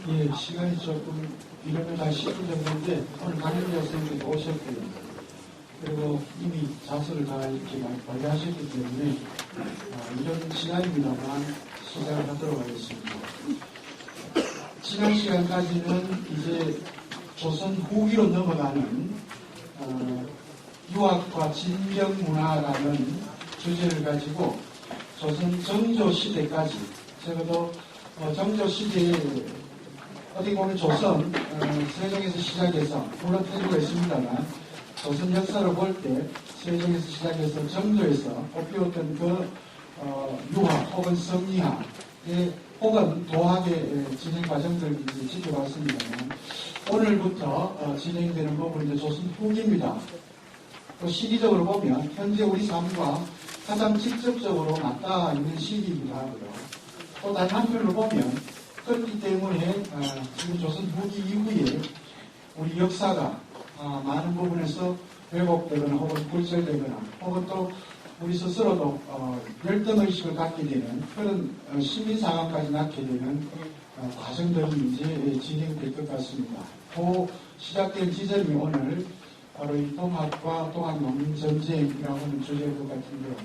예, 시간이 조금 이러면 한 10분 정도인데 오늘 강민재 선생님께서 오셨고요. 그리고 이미 자서를 다 이렇게 관리하셨기 때문에 이런 시간입니다만 시작을 하도록 하겠습니다. 지난 시간까지는 이제 조선 후기로 넘어가는 유학과 진경문화라는 주제를 가지고 조선 정조 시대까지 적어도 정조 시대에 어떻게 보면 조선 세종에서 시작해서 물론 태조가 있습니다만 조선 역사를 볼 때 세종에서 시작해서 정조에서 뽑히었던 그 유학 혹은 성리학의 혹은 도학의 진행 과정들을 이제 지켜봤습니다만 오늘부터 진행되는 부분은 이제 조선 후기입니다. 또 시기적으로 보면 현재 우리 삶과 가장 직접적으로 맞닿아 있는 시기이기도 하고요. 또 다른 한편으로 보면 그렇기 때문에 지금 조선 후기 이후에 우리 역사가 많은 부분에서 왜곡되거나 혹은 굴절되거나 혹은 또 우리 스스로도 열등의식을 갖게 되는 그런 시민상황까지 낳게 되는 과정들이 이제 진행될 것 같습니다. 그 시작된 지점이 오늘 바로 이 동학과 동학농민전쟁이라고 하는 주제일 것 같은데요.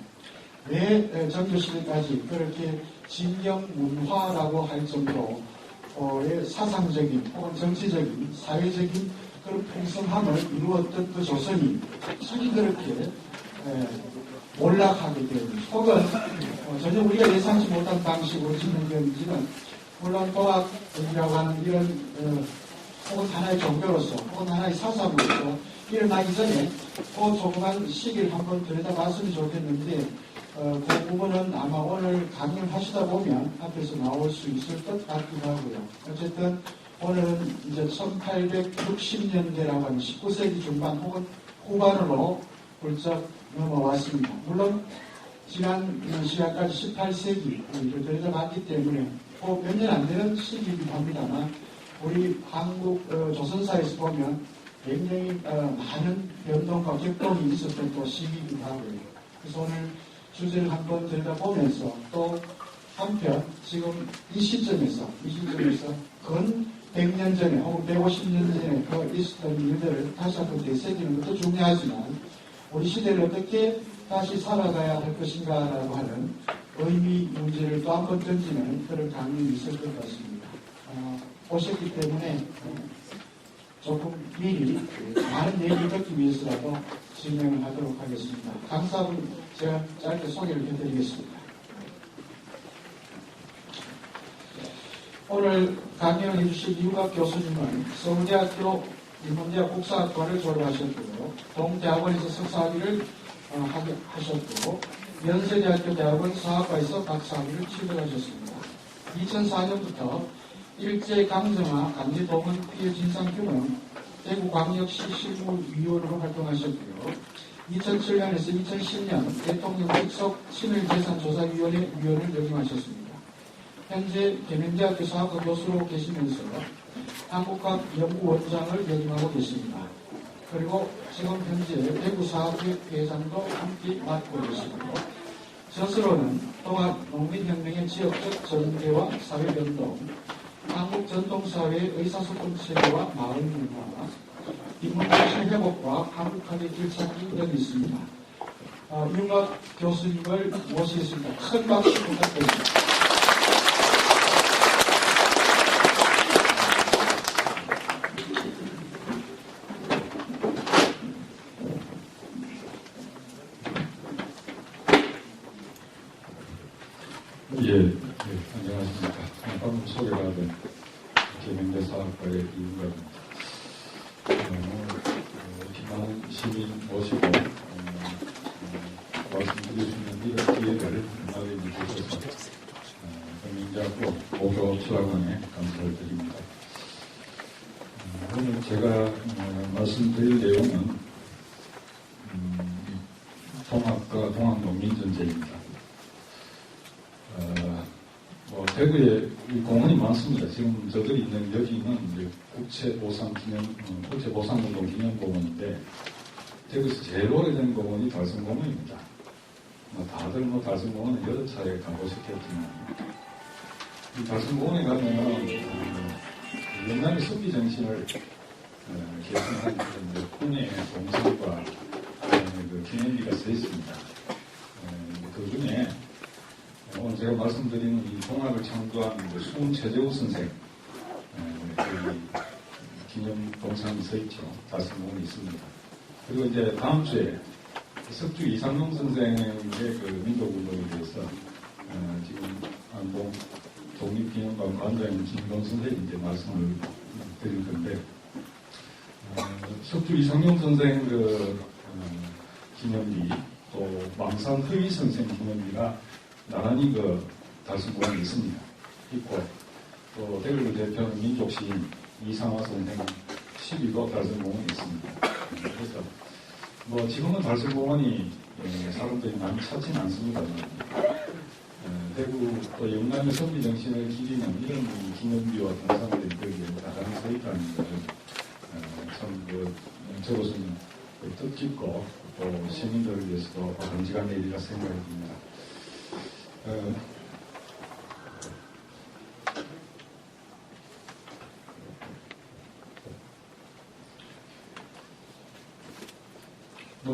왜 정조시대까지 그렇게 진경문화라고 할 정도의 사상적인 혹은 정치적인 사회적인 그런 풍성함을 이루었던 그 조선이 특히 그렇게 몰락하게 되는 혹은 전혀 우리가 예상치 못한 방식으로 진행되는지는 물론 동학이라고 하는 이런 혹은 하나의 종교로서 혹은 하나의 사상으로서 일어나기 전에 그 조그만 시기를 한번 들여다봤으면 좋겠는데 그 부분은 아마 오늘 강연을 하시다 보면 앞에서 나올 수 있을 것 같기도 하고요. 어쨌든 오늘은 이제 1860년대라고 하는 19세기 중반 혹은 후반으로 훌쩍 넘어왔습니다. 물론 지난 시간까지 18세기를 들여다봤기 때문에 몇 년 안 되는 시기이기도 합니다만 우리 한국 조선사에서 보면 굉장히 많은 변동과 격동이 있었던 또 시기이기도 하고요. 그래서 오늘 주제를 한번 들여다보면서 또 한편 지금 이 시점에서 근 100년 전에 혹은 150년 전에 그 있었던 일들을 다시 한번 되새기는 것도 중요하지만 우리 시대를 어떻게 다시 살아가야 할 것인가라고 하는 의미 문제를 또 한번 던지는 그런 강연이 있을 것 같습니다. 오셨기 때문에 조금 미리 많은 얘기를 듣기 위해서라도 진행을 하도록 하겠습니다. 강사분 제가 짧게 소개를 해드리겠습니다. 오늘 강연을 해주실 유학 교수님은 서울대학교 인문대학 국사학과를 졸업하셨고요. 동대학원에서 석사학위를 하셨고 연세대학교 대학원 사학과에서 박사학위를 취득하셨습니다. 2004년부터 일제강점화 강제동원 피해 진상규명 대구광역시 실무위원으로 활동하셨고요. 2007년에서 2010년 대통령 직속 친일재산조사위원회 위원을 역임하셨습니다. 현재 계명대학교 사학과 교수로 계시면서 한국학연구원장을 역임하고 계십니다. 그리고 지금 현재 대구사학회 회장도 함께 맡고 계시고 저서로는 동학농민혁명의 지역적 전개와 사회변동, 한국전통사회의 의사소통체계와 마을문화, 인문정신 회복과 한국학의 길찾기 등이 있습니다. 윤곽 교수님을 모시겠습니다. 큰 박수 부탁드립니다. 안녕하십니까. 방금 소개가 된 계명대사학과의 이윤곽입니다. 이렇게 많은 시민 모시고 말씀드릴 수 있는 이런 기회를 마련해 주셔서 계명대학교 고교 수학원에 감사를 드립니다. 오늘 제가 말씀드릴 내용은 동학과 동학농민전쟁입니다. 대구에 공원이 많습니다. 지금 저들이 있는 여기는 국제보상운동 기념공원인데, 대구에서 제일 오래된 공원이 달성공원입니다. 다들 달성공원은 여러 차례 가보셨겠지만, 이 달성공원에 가면 영남의 선비 정신을 계승한 그런 혼의 동상과 그 기념비가 써 있습니다. 그 중에 오늘 제가 말씀드리는 이 동학을 창조한 수훈 최재우 선생 그 기념 동상이 서 있죠. 달성공원이 있습니다. 그리고 이제 다음 주에 석주 이상용 선생의 그 민족운동에 대해서 지금 안동 독립기념관 관장인 김동 선생이 이제 말씀을 드릴 건데 석주 이상용 선생 그 기념비 또 망산 허위 선생 기념비가 나란히 그 달성공원에 있습니다. 있고 또 대구를 대표하는 민족시인 이상화 선생 12도 달성공원에 있습니다. 그래서 뭐 지금은 달성공원이 사람들이 많이 찾지는 않습니다만 대구 또 영남의 선비 정신을 기리는 이런 기념비와 동상들이 거기에 나란히 서 있다는 것은 참 저로서는 뜻깊고 또 시민들을 위해서도 감지가 내리라 생각이 듭니다.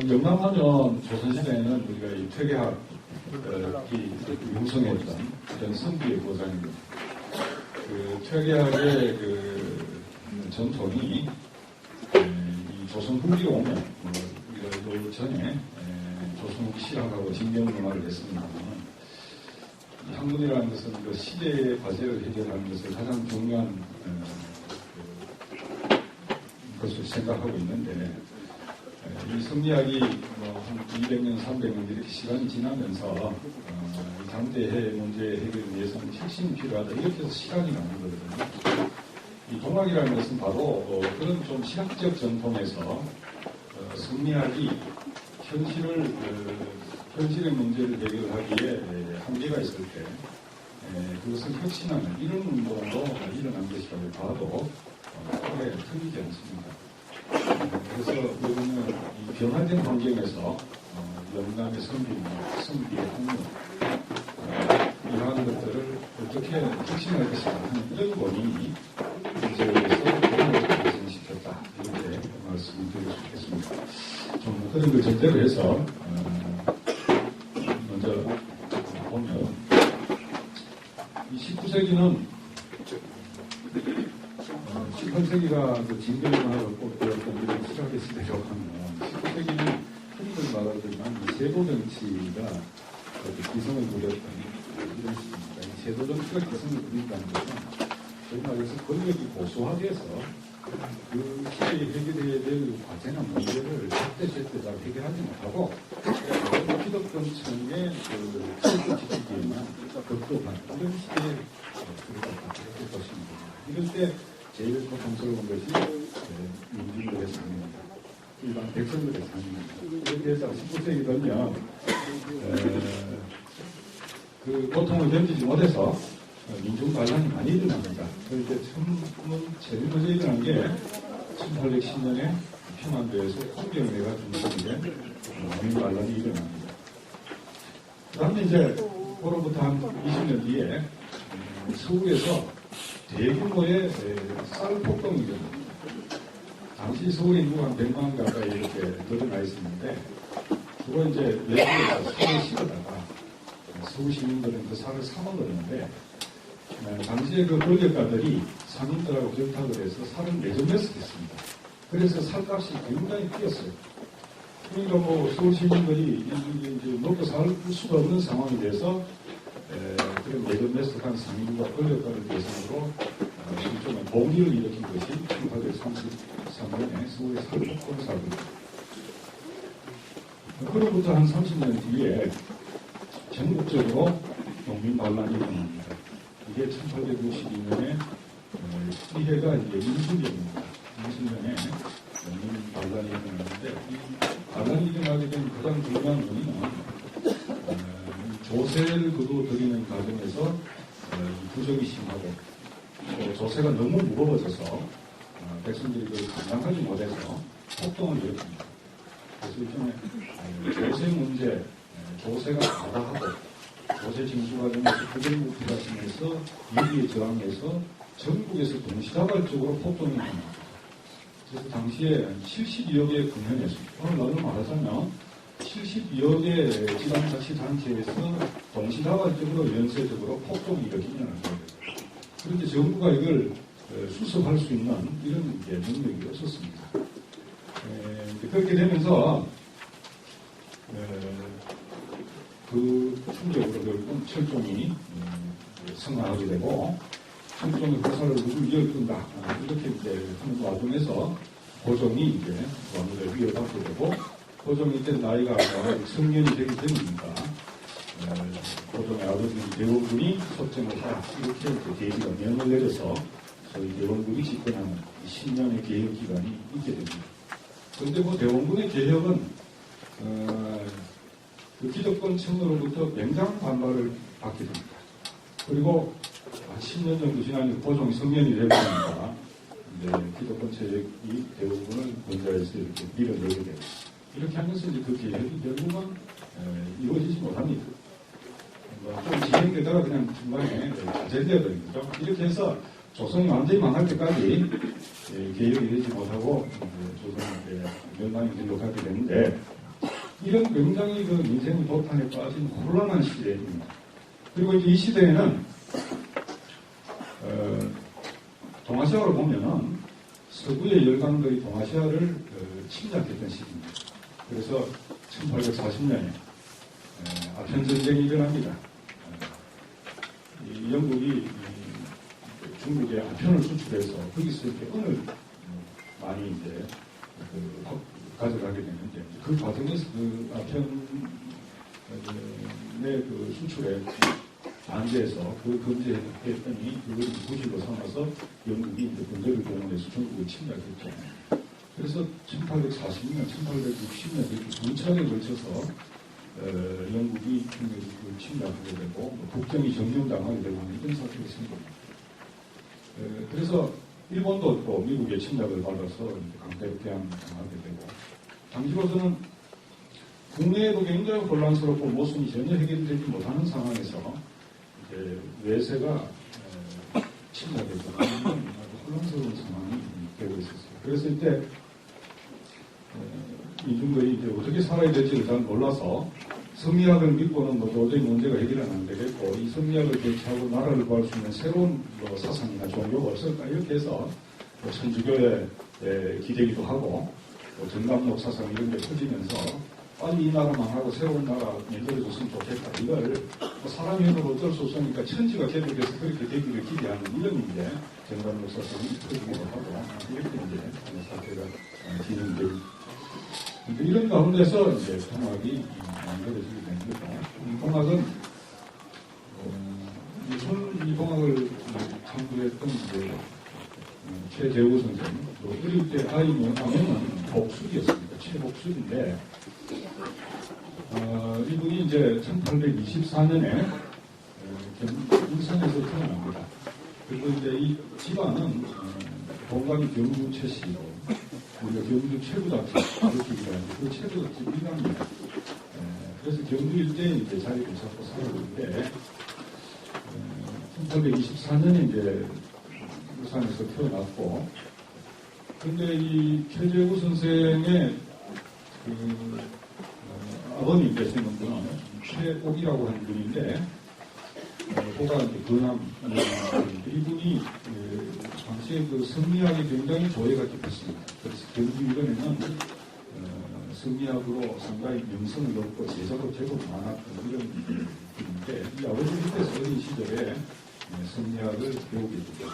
영남하면 조선시대에는 우리가 이 퇴계학이 융성했던 이런 선비의 보장입니다. 그 퇴계학의 그 전통이 이 조선 후기로 오면 그 전에 조선 후기 실학하고 진경문화를 했습니다만 학문이라는 것은 그 시대의 과제를 해결하는 것을 가장 중요한 것을 생각하고 있는데 이 성리학이 한 200년, 300년 이렇게 시간이 지나면서 이 당대의 문제 해결을 위해서는 혁신이 필요하다. 이렇게 해서 시간이 가는 거거든요. 이 동학이라는 것은 바로 그런 좀 시학적 전통에서 성리학이 현실의 문제를 해결하기에 한계가 있을 때 그것을 혁신하는 이런 운동으로 일어난 것이라고 봐도 크게 틀리지 않습니다. 그래서 우리는 이 변화된 환경에서 영남의 선비의 학문 이러한 것들을 어떻게 혁신할 것인가 하는 이런 원인이 문제에서 변화를 발생시켰다 이렇게 말씀을 드릴 수 있겠습니다. 좀 그런 걸 전제로 해서 먼저 보면 이 19세기는 18세기가 그 진경문화를 꽃피웠던 이런 시작의 시대라고 하면 19세기는 흔히들 말하지만 제도정치가 기성을 부렸던 이런 시기입니다. 이 제도정치가 기성을 부린다는 것은 저희 말해서 권력이 고수화돼서 그 시대에 해결해야 될 과제나 문제를 제때 잘 해결하지 못하고 기득권층의 그 철도 지키기에만 급급한 이런 시대에 그렇게 보시면 됩니다. 이럴 때 제일 고통스러운 것이 민중들의 삶입니다. 일반 백성들의 삶입니다. 이렇게 해서 19세기 되면 그 고통을 견디지 못해서 민중 반란이 많이 일어납니다. 그럴 때 제일 먼저 일어난 게 1810년에 평안도에서 홍경래가 중심된 민중 반란이 일어납니다. 그 다음에 이제 그로부터 한 20년 뒤에 서울에서 대규모의 쌀 폭동이 일어납니다. 당시 서울 인구가 한 100만 가까이 이렇게 늘어나 있었는데 그거 이제 외국에서 쌀을 실어다가 서울 시민들은 그 쌀을 사 먹었는데 당시에 그 권력가들이 상인들하고 결탁을 해서 쌀을 매점매수했습니다. 그래서 쌀값이 굉장히 뛰었어요. 그러니까 뭐 서울 시민들이 이제 먹고 살 수가 없는 상황이 돼서 그런 매점매수한 상인과 권력가를 대상으로 일종의 봉기를 일으킨 것이 1833년에 서울의 쌀폭동 사고입니다. 그로부터 한 30년 뒤에 전국적으로 농민 반란이 일어납니다. 이게 1862년에 수리해가 이제 민수년입니다. 민수년에 농민 반란이 일어났는데 이 반란이 일어나게 된 가장 중요한 원인은 조세를 거두어들이는 과정에서 부정이 심하고 또 조세가 너무 무거워져서 백성들이 그걸 감당하지 못해서 폭동을 일으킵니다. 그래서 일종의 조세 문제, 조세가 과다하고 조세 징수 과정에서 부정부 투자심에서 위기에 저항해서 전국에서 동시다발적으로 폭동이 일어납니다. 그래서 당시에 72여 개의 금연이었습니다. 오늘 말하자면 72여 개의 지방자치단체에서 동시다발적으로 연쇄적으로 폭동이 일어나는 거예요. 그런데 정부가 이걸 수습할 수 있는 이런 능력이 없었습니다. 그렇게 되면서 그 충격으로 결국은 철종이 성공하게 되고 철종의 회사를 누구 이어끈다 이렇게 이제 하는 와중에서 고종이 이제 왕을 위협받게 되고 고종이 이때 나이가 성년이 되기 전이니까 고종의 아버지 대원군이 소정을 하라 이렇게 이제 대지가 명을 내려서 소위 대원군이 집권하는 10년의 개혁 기간이 있게 됩니다. 그런데 그 대원군의 개혁은 그 기득권층으로부터 맹장 반발을 받게 됩니다. 그리고 한 10년 정도 지나니 고종이 성년이 되니까 이제 기득권 세력이 대원군을 권좌에서 이렇게 밀어내게 되고 이렇게 하면서 이제 그 개혁이 결국은 이루어지지 못합니다. 좀 진행되다가 그냥 중간에 좌절되어 버린 거죠. 이렇게 해서 조선이 완전히 망할 때까지 개혁이 되지 못하고 조선의 멸망이 들어가게 되는데 이런 굉장히 그 민생의 도탄에 빠진 혼란한 시대입니다. 그리고 이제 이 시대에는 동아시아로 보면은 서구의 열강들이 동아시아를 침략했던 시기입니다. 그래서 1840년에 아편전쟁이 일어납니다. 영국이 중국에 아편을 수출해서 거기서 이렇게 은을 많이 이제 가져가게 되는데 그 과정에서 그 아편의 그 수출에 반대해서 그 금지했더니 그걸 부실로 삼아서 영국이 이제 군대를 동원해서 중국을 침략했죠. 그래서 1840년, 1860년 이렇게 두 차례에 걸쳐서 영국이 중국을 침략하게 되고 국정이 점령당하게 되고 이런 사태가 생깁니다. 그래서 일본도 또 미국의 침략을 받아서 강대국해양 당하게 되고 당시로서는 국내에도 굉장히 혼란스럽고 모순이 전혀 해결되지 못하는 상황에서 이제 외세가 침략해서 아주 혼란스러운 상황이 되고 있었어요. 그래서 이때 이중들이 이제 어떻게 살아야 될지를 잘 몰라서 성리학을 믿고는 뭐 도저히 문제가 해결은 안 되겠고 이 성리학을 대체하고 나라를 구할 수 있는 새로운 뭐 사상이나 종교가 없을까 이렇게 해서 뭐 천주교에 기대기도 하고 뭐 정감록 사상 이런 게 퍼지면서 빨리 이 나라 망하고 새로운 나라 만들어줬으면 좋겠다. 이걸 뭐 사람이 해도 어쩔 수 없으니까 천지가 개벽해서 그렇게 되기를 기대하는 이런 이제 정감록 사상이 퍼지기도 하고 이렇게 이제 사태가 진행됩니다. 이런 가운데서 이제 통학이 만들어지게 됩니다. 이 통학은 이 통학을 참고했던 이제 최재우 선생, 또 어릴 때 아이는 복술이었습니다. 최복술인데 이분이 이제 1824년에 인산에서 태어납니다. 그리고 이제 이 집안은 동갑이 경주 최씨고 우리가 경주 최부답집 이렇게 얘기하는데 그 최부답집 일가입니다. 그래서 경주 일대에 이제 자리를 잡고 살고 있는데 1824년에 이제 울산에서 태어났고 근데 이 최재우 선생의 그 아버님 되시는 분은 최옥이라고 하는 분인데 호가 이제 근암 이분이 당시에 그 성리학이 굉장히 조예가 깊었습니다. 그래서 경주 이번에는 성리학으로 상당히 명성을 얻고 제자도 제법 많았던 이런 분인데 이 아버지 밑에서 어린 시절에 성리학을 배우게 되죠.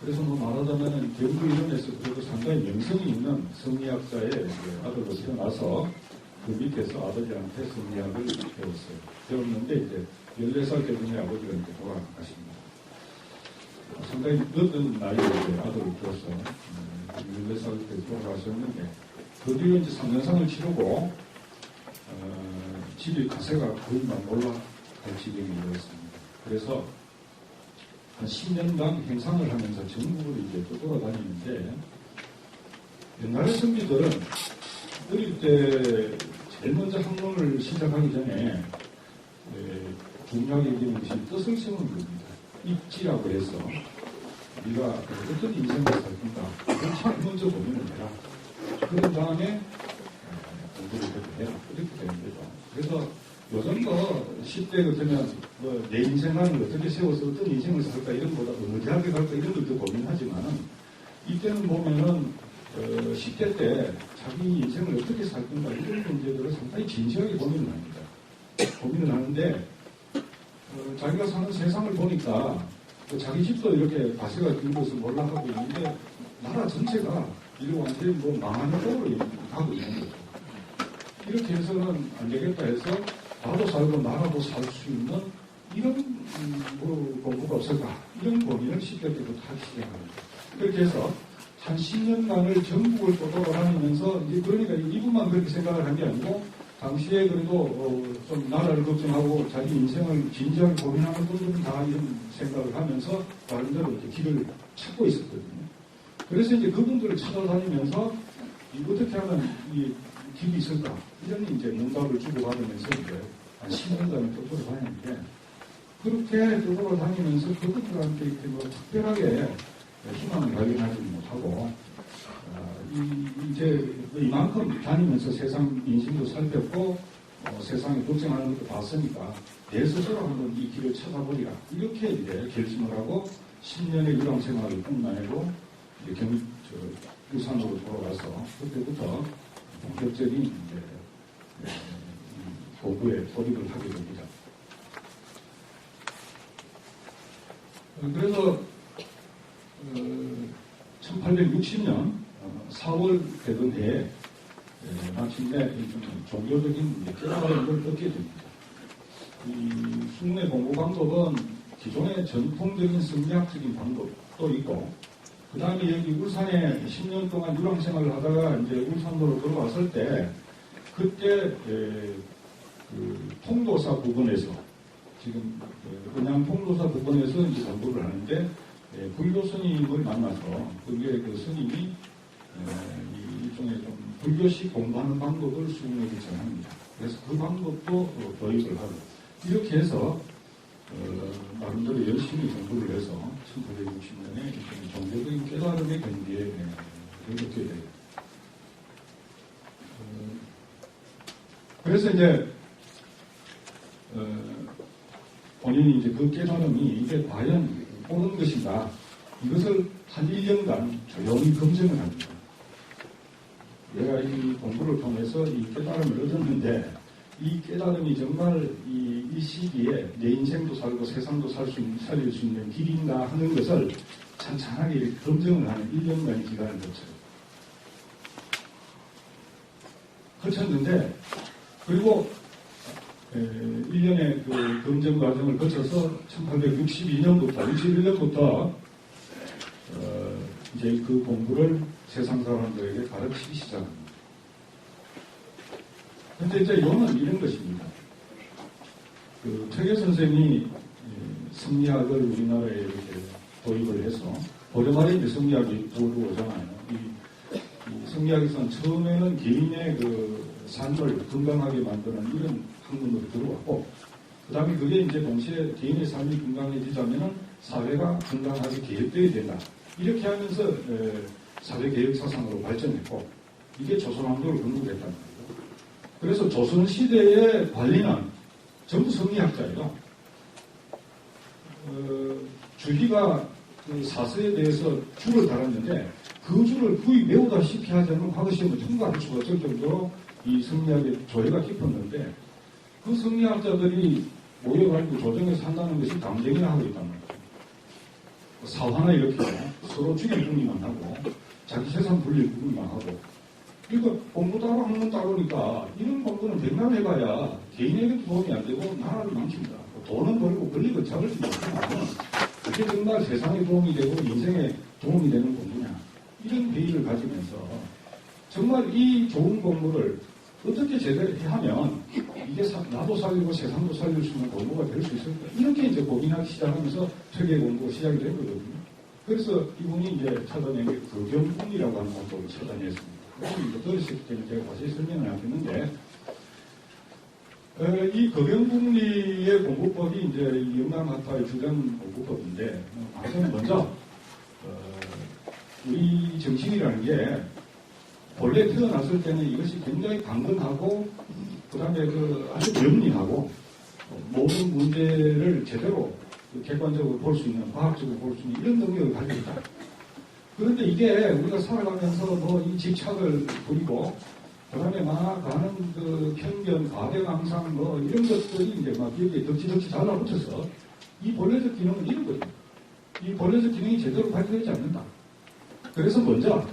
그래서 뭐 말하자면 경주 이론에서 그래도 상당히 명성이 있는 성리학자의 아들로 태어나서 그 밑에서 아버지한테 성리학을 배웠어요. 배웠는데 이제 14살 때문에 아버지가 이제 돌아가십니다. 상당히 늦은 나이에 아들을 둬서 14살 때 돌아가셨는데 그 뒤로 이제 3년상을 치르고 집이 가세가 거의만 올라갈 지경이 되었습니다. 그래서 한 10년간 행상을 하면서 전국을 이제 또 돌아다니는데 옛날의 선비들은 어릴 때 제일 먼저 학문을 시작하기 전에 중요하게 여기는 것이 뜻을 세우는 겁니다. 입지라고 해서 우리가 어떤 인생을 살 건가 그걸 참 먼저 고민을 해라. 그런 다음에 공부를 해라. 이렇게 되는 거죠. 그래서 요즘도 10대 같으면 내 인생을 어떻게 세워서 어떤 인생을 살까 이런 거보다 어느 대학에 갈까 이런 것도 고민하지만 이때는 보면은 10대 때 자기 인생을 어떻게 살 건가 이런 문제들을 상당히 진지하게 고민을 합니다. 고민을 하는데 자기가 사는 세상을 보니까 자기 집도 이렇게 가시가 긴 것을 몰라하고 있는데 나라 전체가 이거 완전히 뭐 망하는 쪽으로 가고 있는 거죠. 이렇게 해서는 안 되겠다 해서 나도 살고 나라도 살 수 있는 이런 공부가 없을까 이런 고민을 10대 때부터 하기 시작합니다. 그렇게 해서 한 10년간을 전국을 돌아다니면서 이제 그러니까 이분만 그렇게 생각을 한 게 아니고 당시에 그래도 좀 나라를 걱정하고 자기 인생을 진지하게 고민하는 분들은 다 이런 생각을 하면서 나름대로 이제 길을 찾고 있었거든요. 그래서 이제 그분들을 찾아다니면서 어떻게 하면 이 길이 있을까 이런 이제 문답을 주고받으면서 이제 한 10년간을 돌아다녔는데 그렇게 돌아다니면서 그분들한테 이렇게 뭐 특별하게 희망을 발견하지 못하고 이제 이만큼 다니면서 세상 인심도 살폈고 세상에 걱정하는 것도 봤으니까 내 스스로 한번 이 길을 찾아보리라 이렇게 이제 결심을 하고 10년의 유랑 생활을 끝나고 이제 유산으로 돌아가서 그때부터 본격적인 이제 공부에 돌입을 하게 됩니다. 그래서 1860년 4월 되던 해에 마침내 종교적인 깨달음을 얻게 됩니다. 이 숙내 공부 방법은 기존의 전통적인 성리학적인 방법도 있고 그 다음에 여기 울산에 10년 동안 유랑 생활을 하다가 이제 울산으로 들어왔을 때 그때 그 통도사 부근에서 지금 은양 통도사 부근에서 이제 공부를 하는데 불교 스님을 만나서 불교의 그 스님이 일종의 좀 불교식 공부하는 방법을 수행하기 전합니다. 그래서 그 방법도 도입을 하고 이렇게 해서 나름대로 열심히 공부를 해서 1960년에 종교적인 깨달음의 경지에 이렇게 돼요. 그래서 이제 본인이 이제 그 깨달음이 이게 과연 옳은 것인가 이것을 한 1년간 조용히 검증을 합니다. 내가 이 공부를 통해서 이 깨달음을 얻었는데 이 깨달음이 정말 이 시기에 내 인생도 살고 세상도 살릴 수 있는 길인가 하는 것을 찬찬하게 검증을 하는 1년간의 기간을 거쳤는데 그리고 1년의 그 검증 과정을 거쳐서 1862년부터 61년부터 이제 그 공부를 세상 사람들에게 가르치기 시작합니다. 근데 이제 요는 이런 것입니다. 그 퇴계 선생이 성리학을 우리나라에 이렇게 도입을 해서 오랜만에 이제 성리학이 들어오잖아요. 이 성리학에서는 처음에는 개인의 그 삶을 건강하게 만드는 이런 학문으로 들어왔고, 그 다음에 그게 이제 동시에 개인의 삶이 건강해지자면은 사회가 건강하게 개혁되어야 된다. 이렇게 하면서 사회개혁 사상으로 발전했고, 이게 조선왕조를 건국했다는 거예요. 그래서 조선시대의 관리는 전부 성리학자예요. 주희가 그 사서에 대해서 줄을 달았는데, 그 줄을 거의 외우다시피 하지 않으면 과거 시험을 통과할 수가 없을 정도로 이 성리학의 조예가 깊었는데, 그 성리학자들이 모여가지고 조정에서 한다는 것이 당쟁이나 하고 있단 말이에요. 사화나 이렇게 서로 죽일 뿐이만 하고, 자기 재산 불릴 뿐이만 하고. 그러니까 공부 따로 학문 따로니까 이런 공부는 백날 해봐야 개인에게도 도움이 안 되고 나라를 망칩니다. 돈은 벌고 권리도 잡을 수 있지만 그게 정말 세상에 도움이 되고 인생에 도움이 되는 공부냐. 이런 회의를 가지면서 정말 이 좋은 공부를 어떻게 제대로 하면 이게 나도 살리고 세상도 살릴 수 있는 공부가 될 수 있을까? 이렇게 이제 고민하기 시작하면서 퇴계 공부가 시작이 된 거거든요. 그래서 이분이 이제 찾아낸 게 거경문이라고 하는 공부를 찾아냈습니다. 그래서 이제 어렸을 때는 제가 자세히 설명을 하겠는데, 이 금연국리의 공부법이 이제 영남학파의 주전 공부법인데, 우선 먼저, 우리 정신이라는 게 본래 태어났을 때는 이것이 굉장히 강건하고, 그 다음에 아주 명리하고, 모든 문제를 제대로 객관적으로 볼 수 있는, 과학적으로 볼 수 있는 이런 능력을 가지고 있다. 그런데 이게 우리가 살아가면서 뭐 이 집착을 부리고, 그 다음에 많은 편견, 과대망상 뭐 이런 것들이 이제 막 여기에 덕지덕지 달라붙어서 이 본래적 기능은 잃어버려요. 이 본래적 기능이 제대로 발휘되지 않는다. 그래서 먼저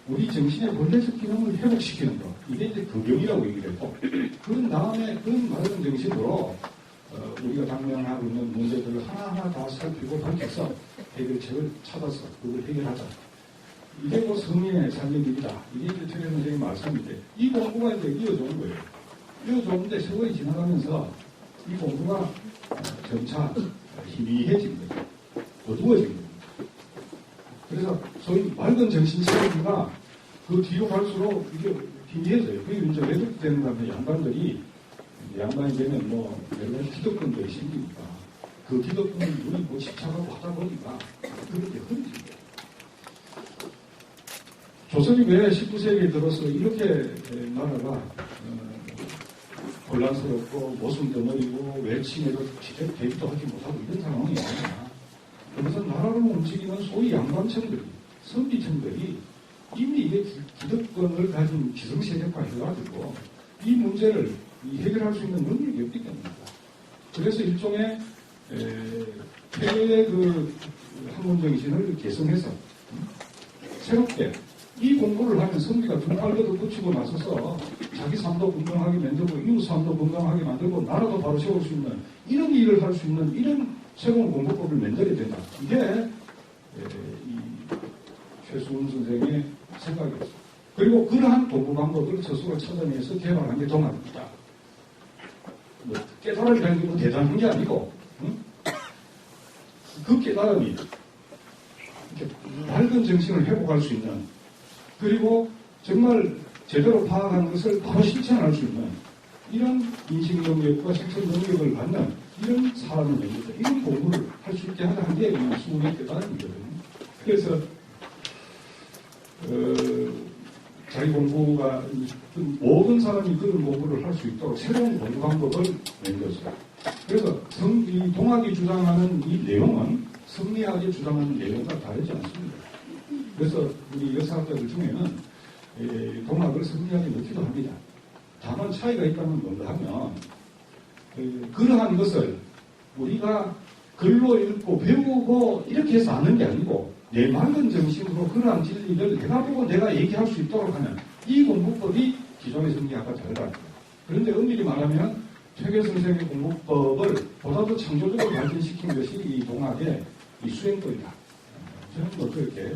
우리 정신의 본래적 기능을 회복시키는 것. 이게 이제 금연이라고 얘기를 했고, 그런 다음에 그 맑은 정신으로 우리가 당면하고 있는 문제들을 하나하나 다 살피고 밝혀서 해결책을 찾아서 그걸 해결하자. 이게 뭐 성인의 삶의 길이다. 이게 이제 최대 선생님 말씀인데, 이 공부가 이제 이어져온 거예요. 이어져오는데 세월이 지나가면서 이 공부가 점차 희미해진 거예요. 어두워진 거예요. 그래서 소위 맑은 정신체계가 그 뒤로 갈수록 이게 희미해져요. 그게 이제 외국되는 다음에 양반이 되면 뭐 여러 가지 기득권들이 생기니까 그 기득권을 눈이 뭐 집착하고 하다 보니까 그렇게 흐려진 거예요. 조선이 왜 19세기에 들어서 이렇게 나라가 혼란스럽고 모순 덩어리고 외침에도 제대로 대비도 하지 못하고 이런 상황이 있느냐. 그래서 나라를 움직이는 소위 양반층들이, 선비층들이 이미 이게 기득권을 가진 기성세력화 해가지고 이 문제를 해결할 수 있는 능력이 없기 때문입니다. 그래서 일종의 폐의 학문정신을 개성해서 새롭게 이 공부를 하면 성비가 등팔거도 붙이고 나서서 자기 삶도 건강하게 만들고 이웃 삶도 건강하게 만들고 나라도 바로 세울 수 있는 이런 일을 할 수 있는 이런 새로운 공부법을 만들어야 된다. 이게 이 최수훈 선생의 생각이었어요. 그리고 그러한 공부 방법을 스스로 찾아내서 개발한 게 동아입니다. 뭐 깨달음이라는 게 뭐 대단한 게 아니고 그 깨달음이 이렇게 맑은 정신을 회복할 수 있는, 그리고 정말 제대로 파악한 것을 바로 실천할 수 있는 이런 인식 능력과 실천 능력을 갖는 이런 사람을 만들다. 이런 공부를 할 수 있게 하는 게 이 수훈의 깨달음이거든요. 그래서 자기 공부가 모든 사람이 그런 공부를 할 수 있도록 새로운 공부 방법을 만들었어요. 그래서 이 동학이 주장하는 이 내용은 성리학이 주장하는 내용과 다르지 않습니다. 그래서 우리 역사학자들 중에는 동학을 성리학에 넣기도 합니다. 다만 차이가 있다면 뭔가 하면 그러한 것을 우리가 글로 읽고 배우고 이렇게 해서 아는 게 아니고 내 맑은 정신으로 그러한 진리를 내가 보고 내가 얘기할 수 있도록 하는 이 공부법이 기존의 성리학과 다르다. 그런데 엄밀히 말하면 퇴계 선생의 공부법을 보다 더 창조적으로 발전시킨 것이 이 동학의 이 수행법이다. 저는 뭐 그렇게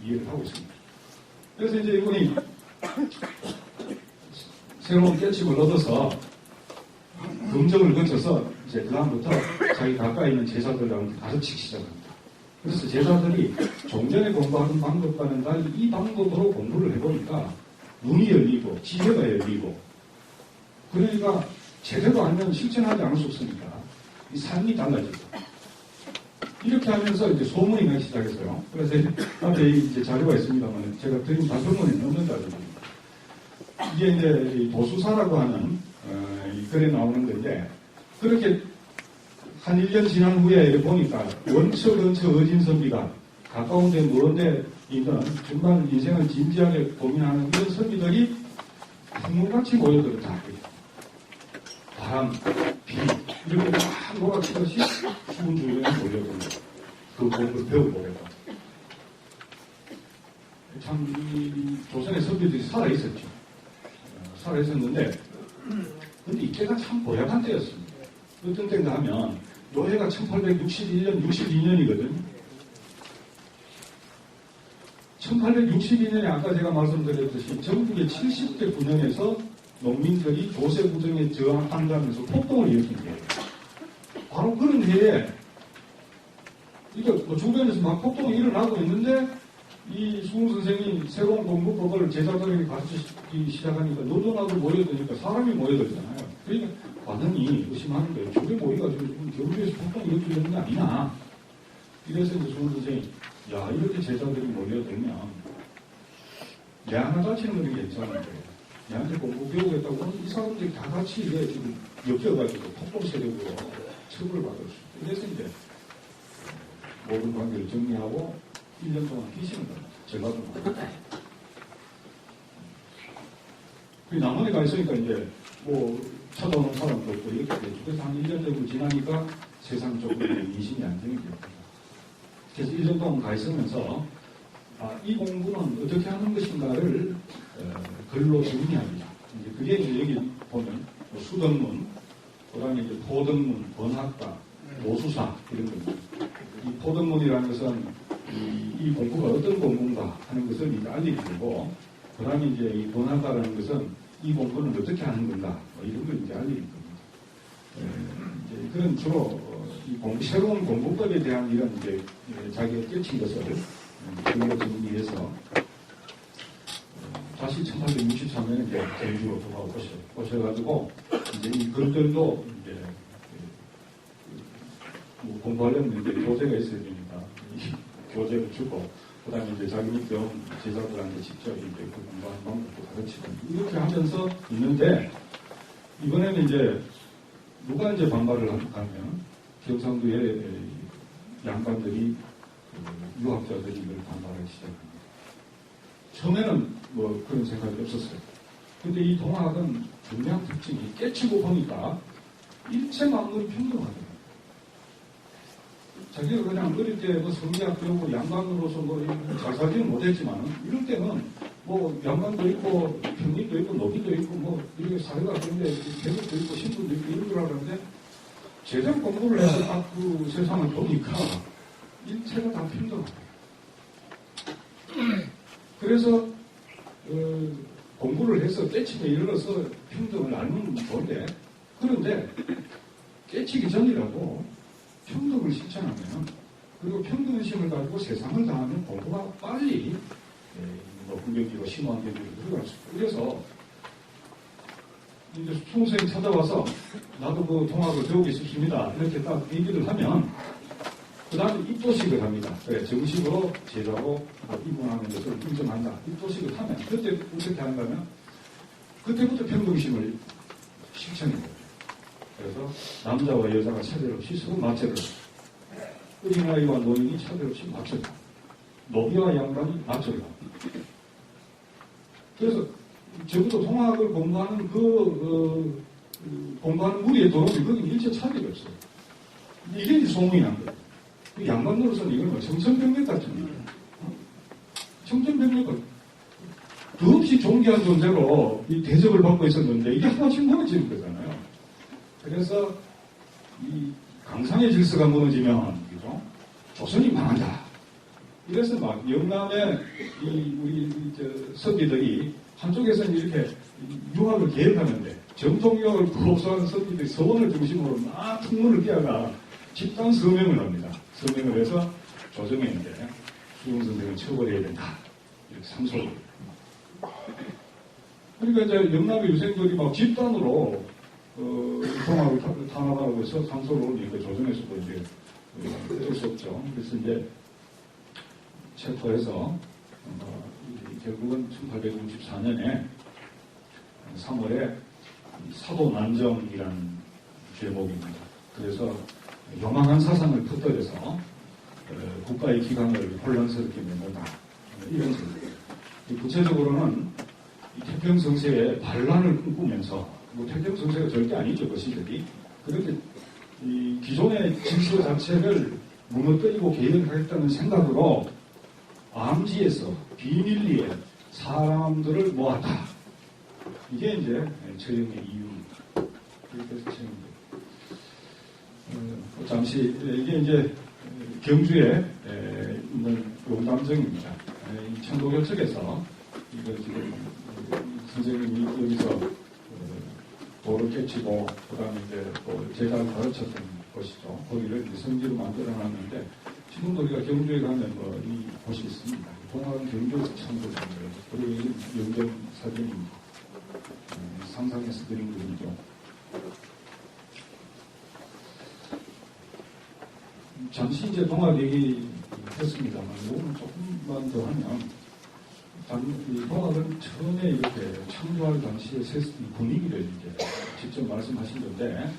이해를 하고 있습니다. 그래서 이제 이분이 새로운 깨침을 얻어서 검정을 거쳐서 이제 그다음부터 자기 가까이 있는 제자들한테 가르치기 시작합니다. 그래서 제자들이 종전에 공부하는 방법과는 달리 이 방법으로 공부를 해보니까 눈이 열리고 지혜가 열리고, 그러니까 제대로 알면 실천하지 않을 수 없으니까 이 삶이 달라지고, 이렇게 하면서 이제 소문이 나기 시작했어요. 그래서 앞에 이제 자료가 있습니다만 제가 드린 단편문에 넣는다는 이게 이제 도수사라고 하는 이 글에 나오는 건데, 그렇게 한 1년 지난 후에 보니까 원처 근처 어진선비가 가까운데 먼데 있는 정말 인생을 진지하게 고민하는 이런 선비들이 풍물같이 모여들었다. 바람, 비 이렇게 막 몰아치듯이 추운 주변에 몰려드는 그 공부를 배워보겠다. 참 이 조선의 선비들이 살아있었죠. 살아있었는데 근데 이때가 참 고약한 때였습니다. 어떤 때인가 하면 요해가 1861년, 62년이거든요. 1862년에 아까 제가 말씀드렸듯이 전국의 70대 군영에서 농민들이 조세 구정에 저항한다면서 폭동을 일으킨 거예요. 바로 그런 해에 이게 뭐 주변에서 막 폭동이 일어나고 있는데 이 수훈 선생이 새로운 공부법을 제자들에게 가르치기 시작하니까 노동하고 모여드니까 사람이 모여들잖아요. 그러니까 반응이 의심하는 거예요. 저게 모여가지고 지금 경주에서 폭동이 일으키는 게 아니냐. 이래서 이제 손 선생이, 야, 이렇게 제자들이 몰려들면, 내 하나 다치는 건 괜찮은데, 내한테 공부 배우겠다고 하면 이 사람들이 다 같이 이게 지금 엮여가지고 폭동 세력으로 처벌을 받을 수 있다. 그래서 이제, 모든 관계를 정리하고 1년 동안 계시는 겁니다. 전라도만. 그 남한에 가 있으니까 이제, 찾아오는 사람도 없고 이렇게 되죠. 그래서 한 1년 정도 지나니까 세상 쪽으로 인심이 안정이 됩니다. 그래서 1년 동안 가 있으면서 이 공부는 어떻게 하는 것인가를 글로 정리합니다. 이제 그게 이제 여기 보면 수덕문, 그 다음에 이제 포덕문, 번학가, 노수사 이런 겁니다. 이 포덕문이라는 것은 이 공부가 어떤 공부인가 하는 것을 이제 알려주고, 그 다음에 이제 이 번학가라는 것은 이 공부는 어떻게 하는 건가 이런 걸 이제 알리는 겁니다. 이제 그런 주로 새로운 공부법에 대한 이런 이제 자기가 깨친 것을 글로 정리해서 다시 1863년에 이제 경주로 오셔가지고 이제 이 글들도 이제 공부하려면 이제 교재가 있어야 되니까 교재를 주고, 그 다음에 이제 자기 밑에 제자들한테 직접 이제 그 공부하는 방법도 가르치고, 이렇게 하면서 있는데, 이번에는 이제, 누가 이제 반발을 하면, 경상도의 양반들이, 유학자들이 이걸 반발하기 시작합니다. 처음에는 뭐 그런 생각이 없었어요. 근데 이 동학은 중요한 특징이 깨치고 보니까 일체 만물이 평등하더라고요. 자기가 그냥 어릴 때 뭐 성리학 배우고 양반으로서 잘 살지는 못했지만, 이럴 때는 양반도 있고, 평민도 있고, 노비도 있고, 이렇게 사회가 그런데 계급도 있고, 신분도 있고, 이런 줄 알았는데, 제대로 공부를 해서 딱 그 세상을 보니까, 일체가 다 평등하다. 그래서, 공부를 해서 깨침에 이르러서 평등을 알면 좋은데, 그런데, 깨치기 전이라도, 평등을 실천하면, 그리고 평등의식을 가지고 세상을 다하면 공부가 빨리 hun명기로 심화한계기로 들어갈 수 있고, 그래서 이제 총선생이 찾아와서 나도 그 동학을 배우고 싶습니다 이렇게 딱 얘기를 하면 그 다음에 입도식을 합니다. 그래, 정식으로 제자로 입문하는 것을 인정한다. 입도식을 하면 그때 어떻게 하는가면 그때부터 평등심을 실천해요. 그래서 남자와 여자가 차별 없이 서로 맞춰를 어린아이와 노인이 차별 없이 맞춰를 노비와 양반이 맞춰를 그래서 적어도 통학을 공부하는 공부하는 무리의 도움이 거기 일체 차별이 없어요. 이게 이제 소문이 난 거예요. 양반으로서는 이건 청천벽력 같은 거예요. 청천벽력을 더없이 존귀한 존재로 이 대접을 받고 있었는데 이게 하나씩 무너지는 거잖아요. 그래서 이 강상의 질서가 무너지면 그죠? 조선이 망한다. 이래서 막 영남의 우리 선비들이 한쪽에서는 이렇게 유학을 계획하는데 정통유학을 구호소하는 선비들이 서원을 중심으로 막 풍문을 띄어가 집단 서명을 합니다. 서명을 해서 조정에 이제 수용 선생을 처벌해야 된다. 이렇게 상소를. 그러니까 이제 영남의 유생들이 막 집단으로 통합을 탄압하고 해서 상소를 올리니까 조정에서도 이제 어쩔 수 없죠. 그래서 이제 체포해서 결국은 1864년에 3월에 사도난정이라는 제목입니다. 그래서 요망한 사상을 퍼뜨려서 국가의 기강을 혼란스럽게 만든다. 이런 제목이에요. 구체적으로는 태평성세의 반란을 꿈꾸면서 태평성세가 절대 아니죠. 그 시절이. 그렇게 기존의 질서 자체를 무너뜨리고 개혁하겠다는 생각으로 암지에서 비밀리에 사람들을 모았다. 이게 이제 처형의 이유입니다. 그렇게 해서 처형돼요. 잠시 이게 이제 경주에 있는 용담정입니다. 청도교 측에서 이거 지금 선생님이 여기서 돌을 깨치고 그다음에 이제 또 제자를 가르쳤던 것이죠. 거기를 성지로 만들어놨는데 지금도 우리가 경주에 가면 이 곳이 있습니다. 동학은 경주에서 창조된 거예요. 그리고 이 영정 사진입니다. 상상해서 그린 그림이죠. 잠시 이제 동화 얘기 했습니다만, 이거는 조금만 더 하면, 이 동화는 처음에 이렇게 창조할 당시의 분위기를 이제 직접 말씀하신 건데,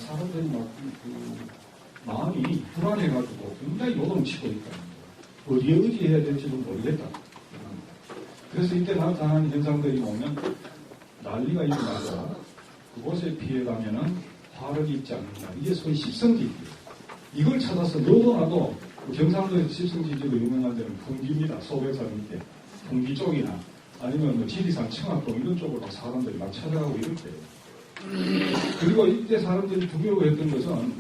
사람들이 마음이 불안해가지고 굉장히 요동치고 있다. 어디에 의지해야 될지도 모르겠다. 그래서 이때 나타나는 현상들이 보면 난리가 일어나서 그곳에 피해가면은 화를 입지 않는다. 이게 소위 십성지지예요. 이걸 찾아서 너도나도 경상도에서 십성지지로 유명한 데는 풍기입니다. 소백산 밑에. 풍기 쪽이나 아니면 뭐 지리산 청학동 이런 쪽으로 사람들이 막 찾아가고 이럴 때예요. 그리고 이때 사람들이 두려워했던 것은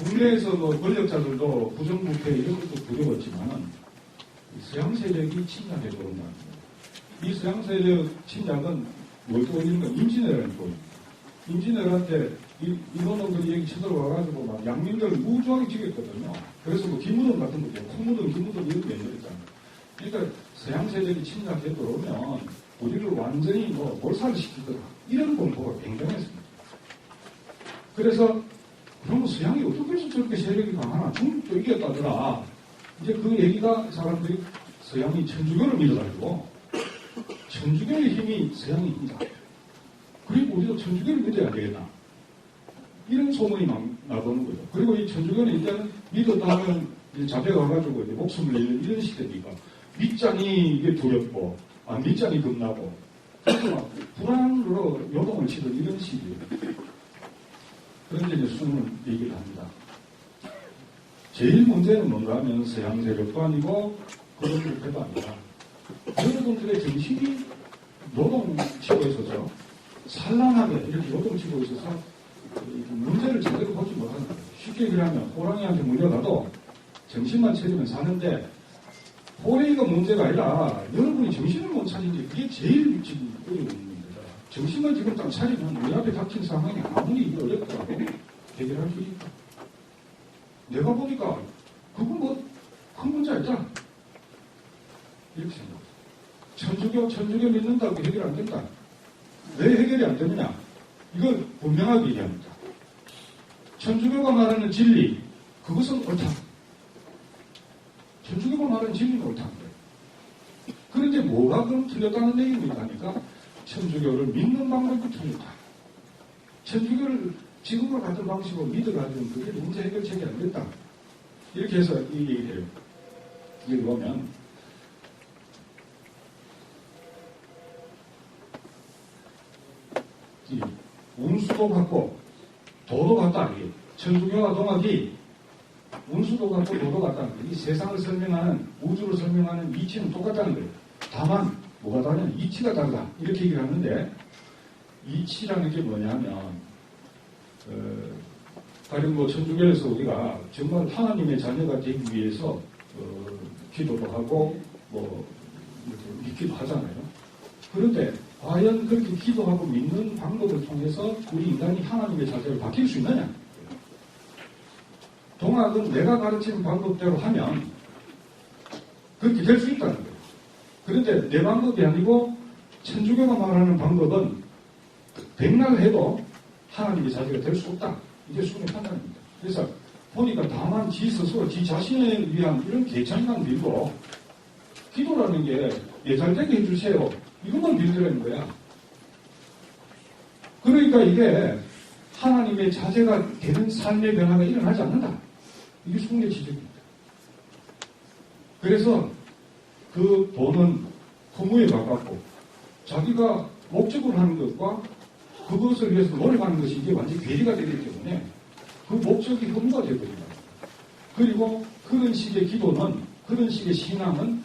국내에서 뭐 권력자들도 부정부패 이런 것도 두려웠지만은 서양 세력이 침략해 들어온다는 거예요. 이 서양 세력 침략은 뭘 보이는 건 임진왜란이 보입니다. 임진왜란 때 이놈들이 여기 쳐들어와가지고 막 양민들을 무주하게 죽였거든요. 그래서 뭐 기무덤 같은 거죠. 콩무덤, 기무덤 이런 게 있잖아요. 그러니까 서양 세력이 침략해 들어오면 우리를 완전히 뭐 몰살시킬 거다. 이런 공포가 굉장했습니다. 그래서 그럼 서양이 어떻게 해서 저렇게 세력이 강하나? 중국도 이겼다더라. 이제 그 얘기가 사람들이 서양이 천주교를 믿어가지고 천주교의 힘이 서양의 힘이다. 그리고 우리도 천주교를 믿어야 되겠다. 이런 소문이 나도는 거죠. 그리고 이 천주교는 일단 믿었다 하면 잡혀가가지고 이제 목숨을 잃는 이런 시대니까 밑장이 이게 두렵고, 밑장이 겁나고, 그래서 불안으로 요동을 치던 이런 시기예요. 그런데 이제 수는 얘기를 합니다. 제일 문제는 뭔가 하면 서양 세력도 아니고 그런 부패도 아니라 여러분들의 정신이 요동치고 있어서 산란하게 이렇게 요동치고 있어서 문제를 제대로 보지 못하는 거예요. 쉽게 얘기하면 호랑이한테 물려가도 정신만 차리면 사는데 호랑이가 문제가 아니라 여러분이 정신을 못 차리는 게 그게 제일 지금 어려운 문제다. 정신만 지금 딱 차리면 우리 앞에 닥친 상황이 아무리 어렵더라도 해결할 수 있다. 내가 보니까 그건 뭐 큰 문제 아니잖아. 이렇게 생각합니다. 천주교 믿는다고 해결 안 된다. 왜 해결이 안 되느냐? 이걸 분명하게 얘기합니다. 천주교가 말하는 진리, 그것은 옳다. 천주교가 말하는 진리는 옳다. 그런데 뭐가 그럼 틀렸다는 얘기입니까? 하니까 천주교를 믿는 방법이 틀렸다. 천주교를 지금과 같은 방식으로 믿어가지고 그게 문제 해결책이 안 됐다. 이렇게 해서 이 얘기를 해요. 여기 보면 운수도 같고 도도 같다. 이게 천주교와 동학이 운수도 같고 도도 같다는 거예요. 이 세상을 설명하는, 우주를 설명하는 이치는 똑같다는 거예요. 다만 뭐가 다르냐? 이치가 다르다. 이렇게 얘기를 하는데 이치라는 게 뭐냐면 다른 뭐 천주교에서 우리가 정말 하나님의 자녀가 되기 위해서 기도도 하고 뭐 이렇게 믿기도 하잖아요. 그런데 과연 그렇게 기도하고 믿는 방법을 통해서 우리 인간이 하나님의 자녀를 바뀔 수 있느냐? 동학은 내가 가르치는 방법대로 하면 그렇게 될 수 있다는 거예요. 그런데 내 방법이 아니고 천주교가 말하는 방법은 백날 해도 하나님의 자녀가 될 수 없다. 이게 수의 판단입니다. 그래서 보니까 다만 지 스스로 지 자신을 위한 이런 개창만 빌고 기도라는 게 내 잘 되게 해주세요. 이것만 빌더라는 거야. 그러니까 이게 하나님의 자제가 되는 삶의 변화가 일어나지 않는다. 이게 숙의 지적입니다. 그래서 그 돈은 허무에 가깝고 자기가 목적으로 하는 것과 그것을 위해서 노력하는 것이 이게 완전히 괴리가 되기 때문에 그 목적이 허무가 되거든요. 그리고 그런 식의 기도는, 그런 식의 신앙은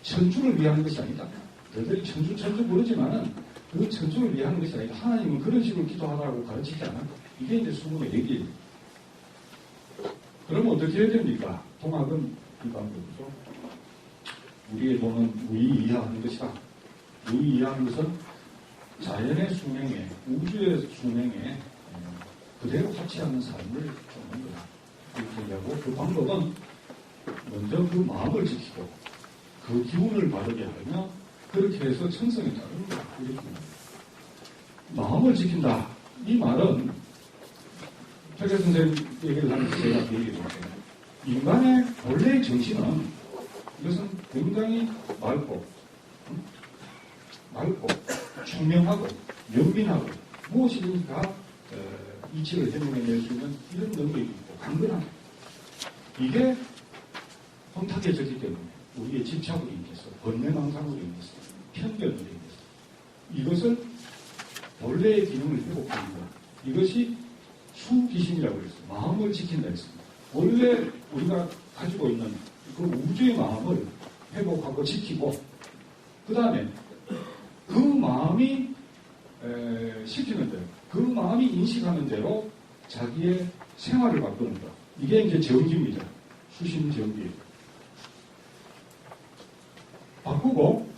천주를 위하는 것이 아니다. 너희들이 천주 부르지만은 그 천주를 위하는 것이 아니다. 하나님은 그런 식으로 기도하라고 가르치지 않아. 이게 이제 수문의 얘기예요. 그러면 어떻게 해야 됩니까? 동학은 이 방법이죠. 우리의 돈은 무의이해하는 것이다. 무의이해하는 것은 자연의 수명에, 우주의 수명에 그대로 같이 하는 삶을 쫓는 거다. 이렇게 얘기하고 그 방법은 먼저 그 마음을 지키고 그 기운을 바르게 하며 그렇게 해서 천성에 따르는 거다. 이렇게 합니다. 마음을 지킨다. 이 말은 최재 선생님 얘기를 하면서 제가 얘기를 할게요. 인간의 본래의 정신은 이것은 굉장히 맑고 총명하고 연민하고 무엇이든지 다 이치를 해명해낼 수 있는 이런 능력이 있고 강건한 이게 혼탁해졌기 때문에 우리의 집착으로 인해서 번뇌망상으로 인해서 편견으로 인해서 이것을 본래의 기능을 회복합니다. 이것이 수기심이라고 했어요. 마음을 지킨다 했습니다. 원래 우리가 가지고 있는 그 우주의 마음을 회복하고 지키고 그 다음에 그 마음이 시키는 대로 그 마음이 인식하는 대로 자기의 생활을 바꾸는 것. 이게 이제 정기입니다. 수심 정기. 바꾸고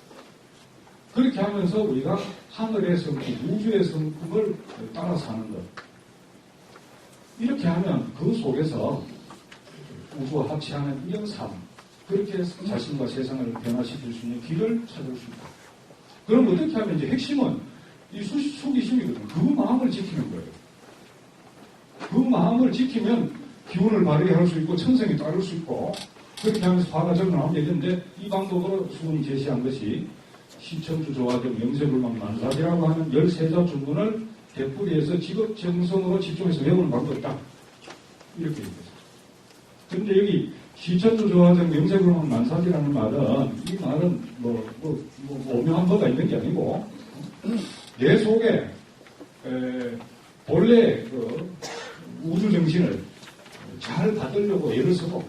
그렇게 하면서 우리가 하늘의 성품, 우주의 성품을 따라 사는 것. 이렇게 하면 그 속에서 우주와 합치하는 이런 삶, 그렇게 자신과 세상을 변화시킬 수 있는 길을 찾을 수 있다. 그럼 어떻게 하면 이제 핵심은 이 수기심이거든요. 그 마음을 지키는 거예요. 그 마음을 지키면 기운을 발휘할 수 있고 천성이 따를 수 있고 그렇게 하면서 화가 적나오면 되는데 이 방법으로 수군이 제시한 것이 시천주 조화정 영세불망 만사지라고 하는 13자 주문을 되풀이해서 직업정성으로 집중해서 외우는 방법이다. 이렇게 얘기했어요. 그런데 여기 시천주 조화정 영세불망 만사지라는 말은 이 말은 오묘한 뭐가 있는 게 아니고 내 속에 본래 그 우주 정신을 잘 받으려고 애를 쓰고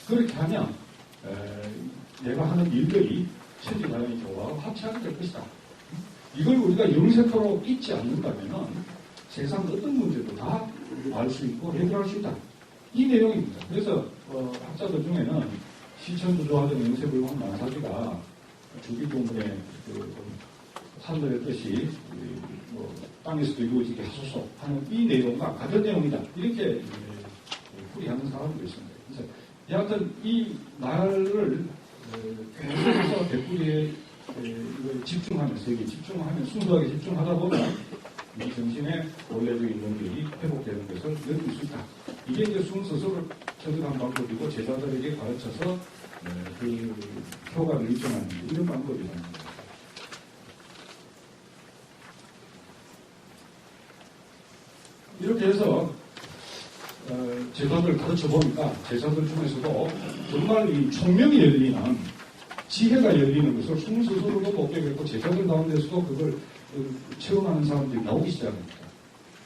그렇게 하면 내가 하는 일들이 천지자연이 조화와 합치하게 될 것이다. 이걸 우리가 영세토록 잊지 않는다면 세상 어떤 문제도 다 알 수 있고 해결할 수 있다. 이 내용입니다. 그래서 학자들 중에는 시천주 조화정 영세불망 만사지가 주기도문의 하늘의 뜻이 땅에서도 이루어지게 하소서 하는 이 내용과 같은 내용이다. 이렇게 풀이하는 사람도 있습니다. 그래서 여하튼 이 말을 계속해서 되풀이에 집중하면서 여기 집중하면 순수하게 집중하다 보면 이 정신의 원래적인 능력이 회복되는 것을 느낄 수 있다. 이게 이제 순스스로 처리한 방법이고 제자들에게 가르쳐서 그 효과를 입증하는 이런 방법이라는 겁니다. 이렇게 해서 제자들 가르쳐 보니까 제자들 중에서도 정말 이 총명이 열리는 지혜가 열리는 것을 순스스로도 목격했고 제자들 가운데서도 그걸 체험하는 사람들이 나오기 시작합니다.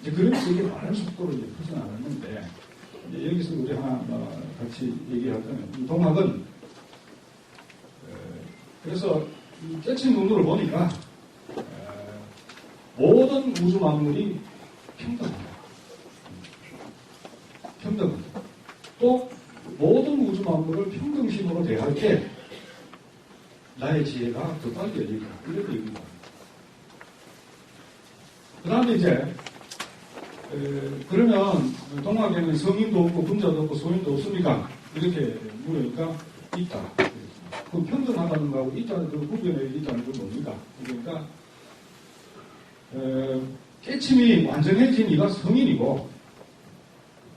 이제 그러면서 이게 많은 속도로 이제 퍼져나갔는데 이제 여기서 우리 하나 같이 얘기할 때는 이 동학은 그래서 깨친 눈으로 보니까 모든 우주 만물이 평등하다. 평등하다. 또 모든 우주 만물을 평등심으로 대할 때 나의 지혜가 더 빨리 열리다. 이렇게 얘기합니다. 그 다음에 이제 그러면 동학에는 성인도 없고 분자도 없고 소인도 없습니까? 이렇게 물으니까 있다. 그 평등하다는 거하고 있다는 그 구별에 있다는 건 뭡니까? 그러니까 깨침이 완전해진 이가 성인이고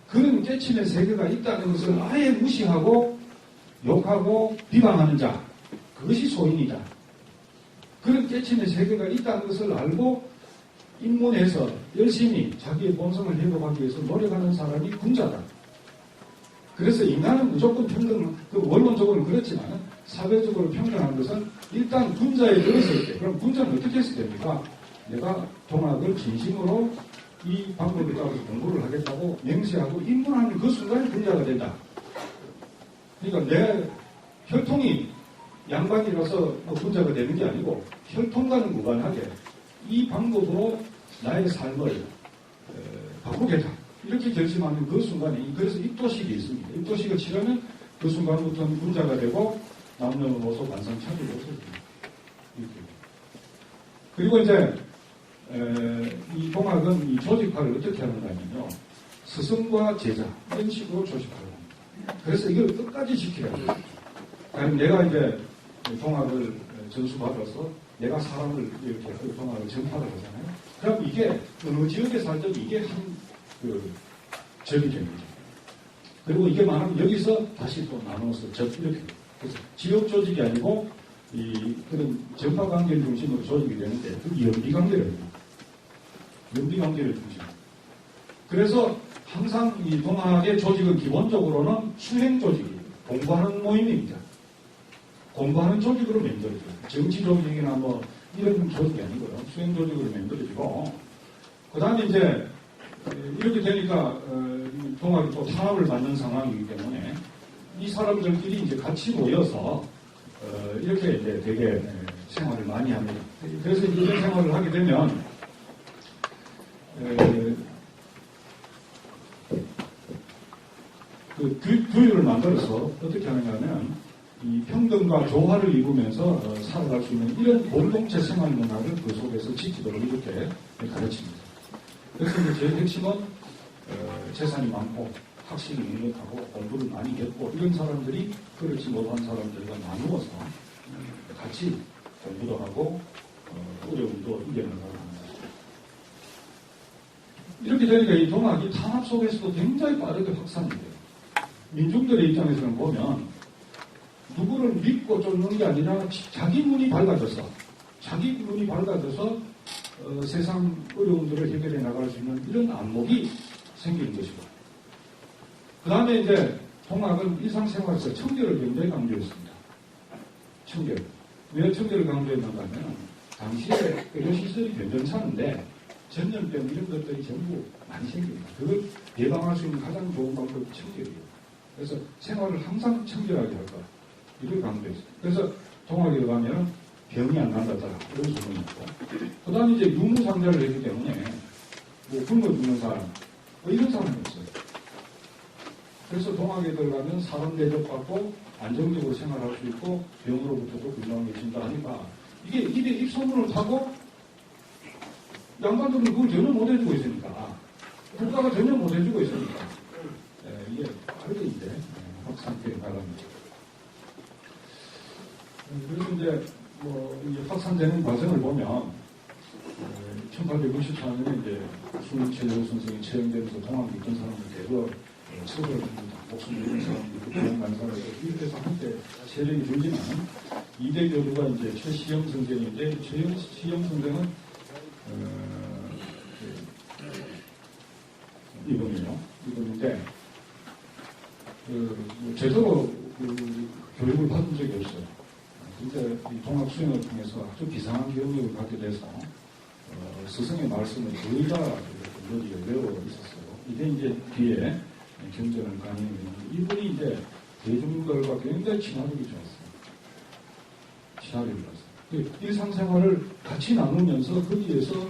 그런 깨침의 세계가 있다는 것을 아예 무시하고 욕하고 비방하는 자 그것이 소인이다. 그런 깨침의 세계가 있다는 것을 알고 입문해서 열심히 자기의 본성을 회복하기 위해서 노력하는 사람이 군자다. 그래서 인간은 무조건 평등, 원론적으로는 그렇지만 사회적으로 평등한 것은 일단 군자에 들었을 때, 그럼 군자는 어떻게 했을 때입니까? 내가 동학을 진심으로 이 방법에 따라서 공부를 하겠다고 맹세하고 입문하는 그 순간에 군자가 된다. 그러니까 내 혈통이 양반이라서 군자가 되는 게 아니고 혈통과는 무관하게 이 방법으로 나의 삶을 바꾸겠다. 이렇게 결심하는 그 순간에 그래서 입도식이 있습니다. 입도식을 치르면 그 순간부터는 군자가 되고 남녀노소 관상차별이 없어집니다. 그리고 이제 이 동학은 이 조직화를 어떻게 하는가 하면요. 스승과 제자 이런 식으로 조직화를 합니다. 그래서 이걸 끝까지 지켜야 돼요. 내가 이제 동학을 전수받아서 내가 사람을 이렇게 동학을 전파를 하잖아요. 그럼 이게 어느 지역에 살든 이게 적이 됩니다. 그리고 이게 많으면 여기서 다시 또 나눠서 이렇게 돼요. 그래서 지역 조직이 아니고 그런 전파 관계를 중심으로 조직이 되는데 그 연비 관계를 해요. 연비 관계를 중심. 그래서 항상 이 동학의 조직은 기본적으로는 수행 조직이에요. 공부하는 모임입니다. 공부하는 조직으로 만들어져요. 정치 조직이나 뭐 이런 조직이 아니고요. 수행 조직으로 만들어지고 그 다음에 이제 이렇게 되니까 동학이 또 탄압을 받는 상황이기 때문에 이 사람들끼리 이제 같이 모여서 이렇게 이제 되게 생활을 많이 합니다. 그래서 이런 생활을 하게 되면 그 규율을 만들어서 어떻게 하느냐면 이 평등과 조화를 이루면서 살아갈 수 있는 이런 공동체 생활 문화를 그 속에서 지키도록 이렇게 가르칩니다. 그래서 이제 제일 핵심은 재산이 많고 학식이 넉넉하고 공부를 많이 했고 이런 사람들이 그렇지 못한 사람들과 나누어서 같이 공부도 하고 어려움도 이겨나가고 하는 것이죠. 이렇게 되니까 이 동학이 탄압 속에서도 굉장히 빠르게 확산이 돼요. 민중들의 입장에서는 보면 누구를 믿고 쫓는 게 아니라 자기 눈이 밝아져서 세상 어려움들을 해결해 나갈 수 있는 이런 안목이 생기는 것이고 그 다음에 이제 동학은 일상생활에서 청결을 굉장히 강조했습니다. 청결. 왜 청결을 강조했는가 하면 당시에 의료시설이 변전찮은데 전염병 이런 것들이 전부 많이 생깁니다. 그걸 예방할 수 있는 가장 좋은 방법이 청결이에요. 그래서 생활을 항상 청결하게 할 것. 이걸 강조했어요. 그래서 동학에 가면 병이 안 난다더라. 이런 소문이 있고. 그 다음에 이제 유무상자를 했기 때문에 뭐 굶어 죽는 사람, 뭐 이런 사람이 없어요. 그래서 동학에 들어가면 사람 대접받고 안정적으로 생활할 수 있고 병으로부터도 건강해진다 하니까 이게 입에 입소문을 타고 양반들은 그걸 전혀 못 해주고 있으니까 국가가 전혀 못 해주고 있으니까 이게 빠르게 이제 확산되어 나갑니다. 그래서 이제 확산되는 과정을 보면 1864년에 이제 수능최재호 선생이 채용되면서 동학에 있던 사람들 대거 처벌을 합니다. 목숨을 잃은 사람들, 병원 간 사람들 이렇게 해서 한때 세력이 들지만 이대 교주가 이제 최시영 선생인데 최시영 선생은 이분인데 제대로 교육을 받은 적이 없어요. 근데 이 동학 수행을 통해서 아주 비상한 경력을 갖게 돼서 스승의 말씀을 거의 다 머리에 외워 있었어요. 이게 이제 뒤에 경전을 강의했는데 이분이 이제 대중들과 굉장히 친화력이 좋았어요. 친화력이 좋았어요. 일상생활을 같이 나누면서 거기에서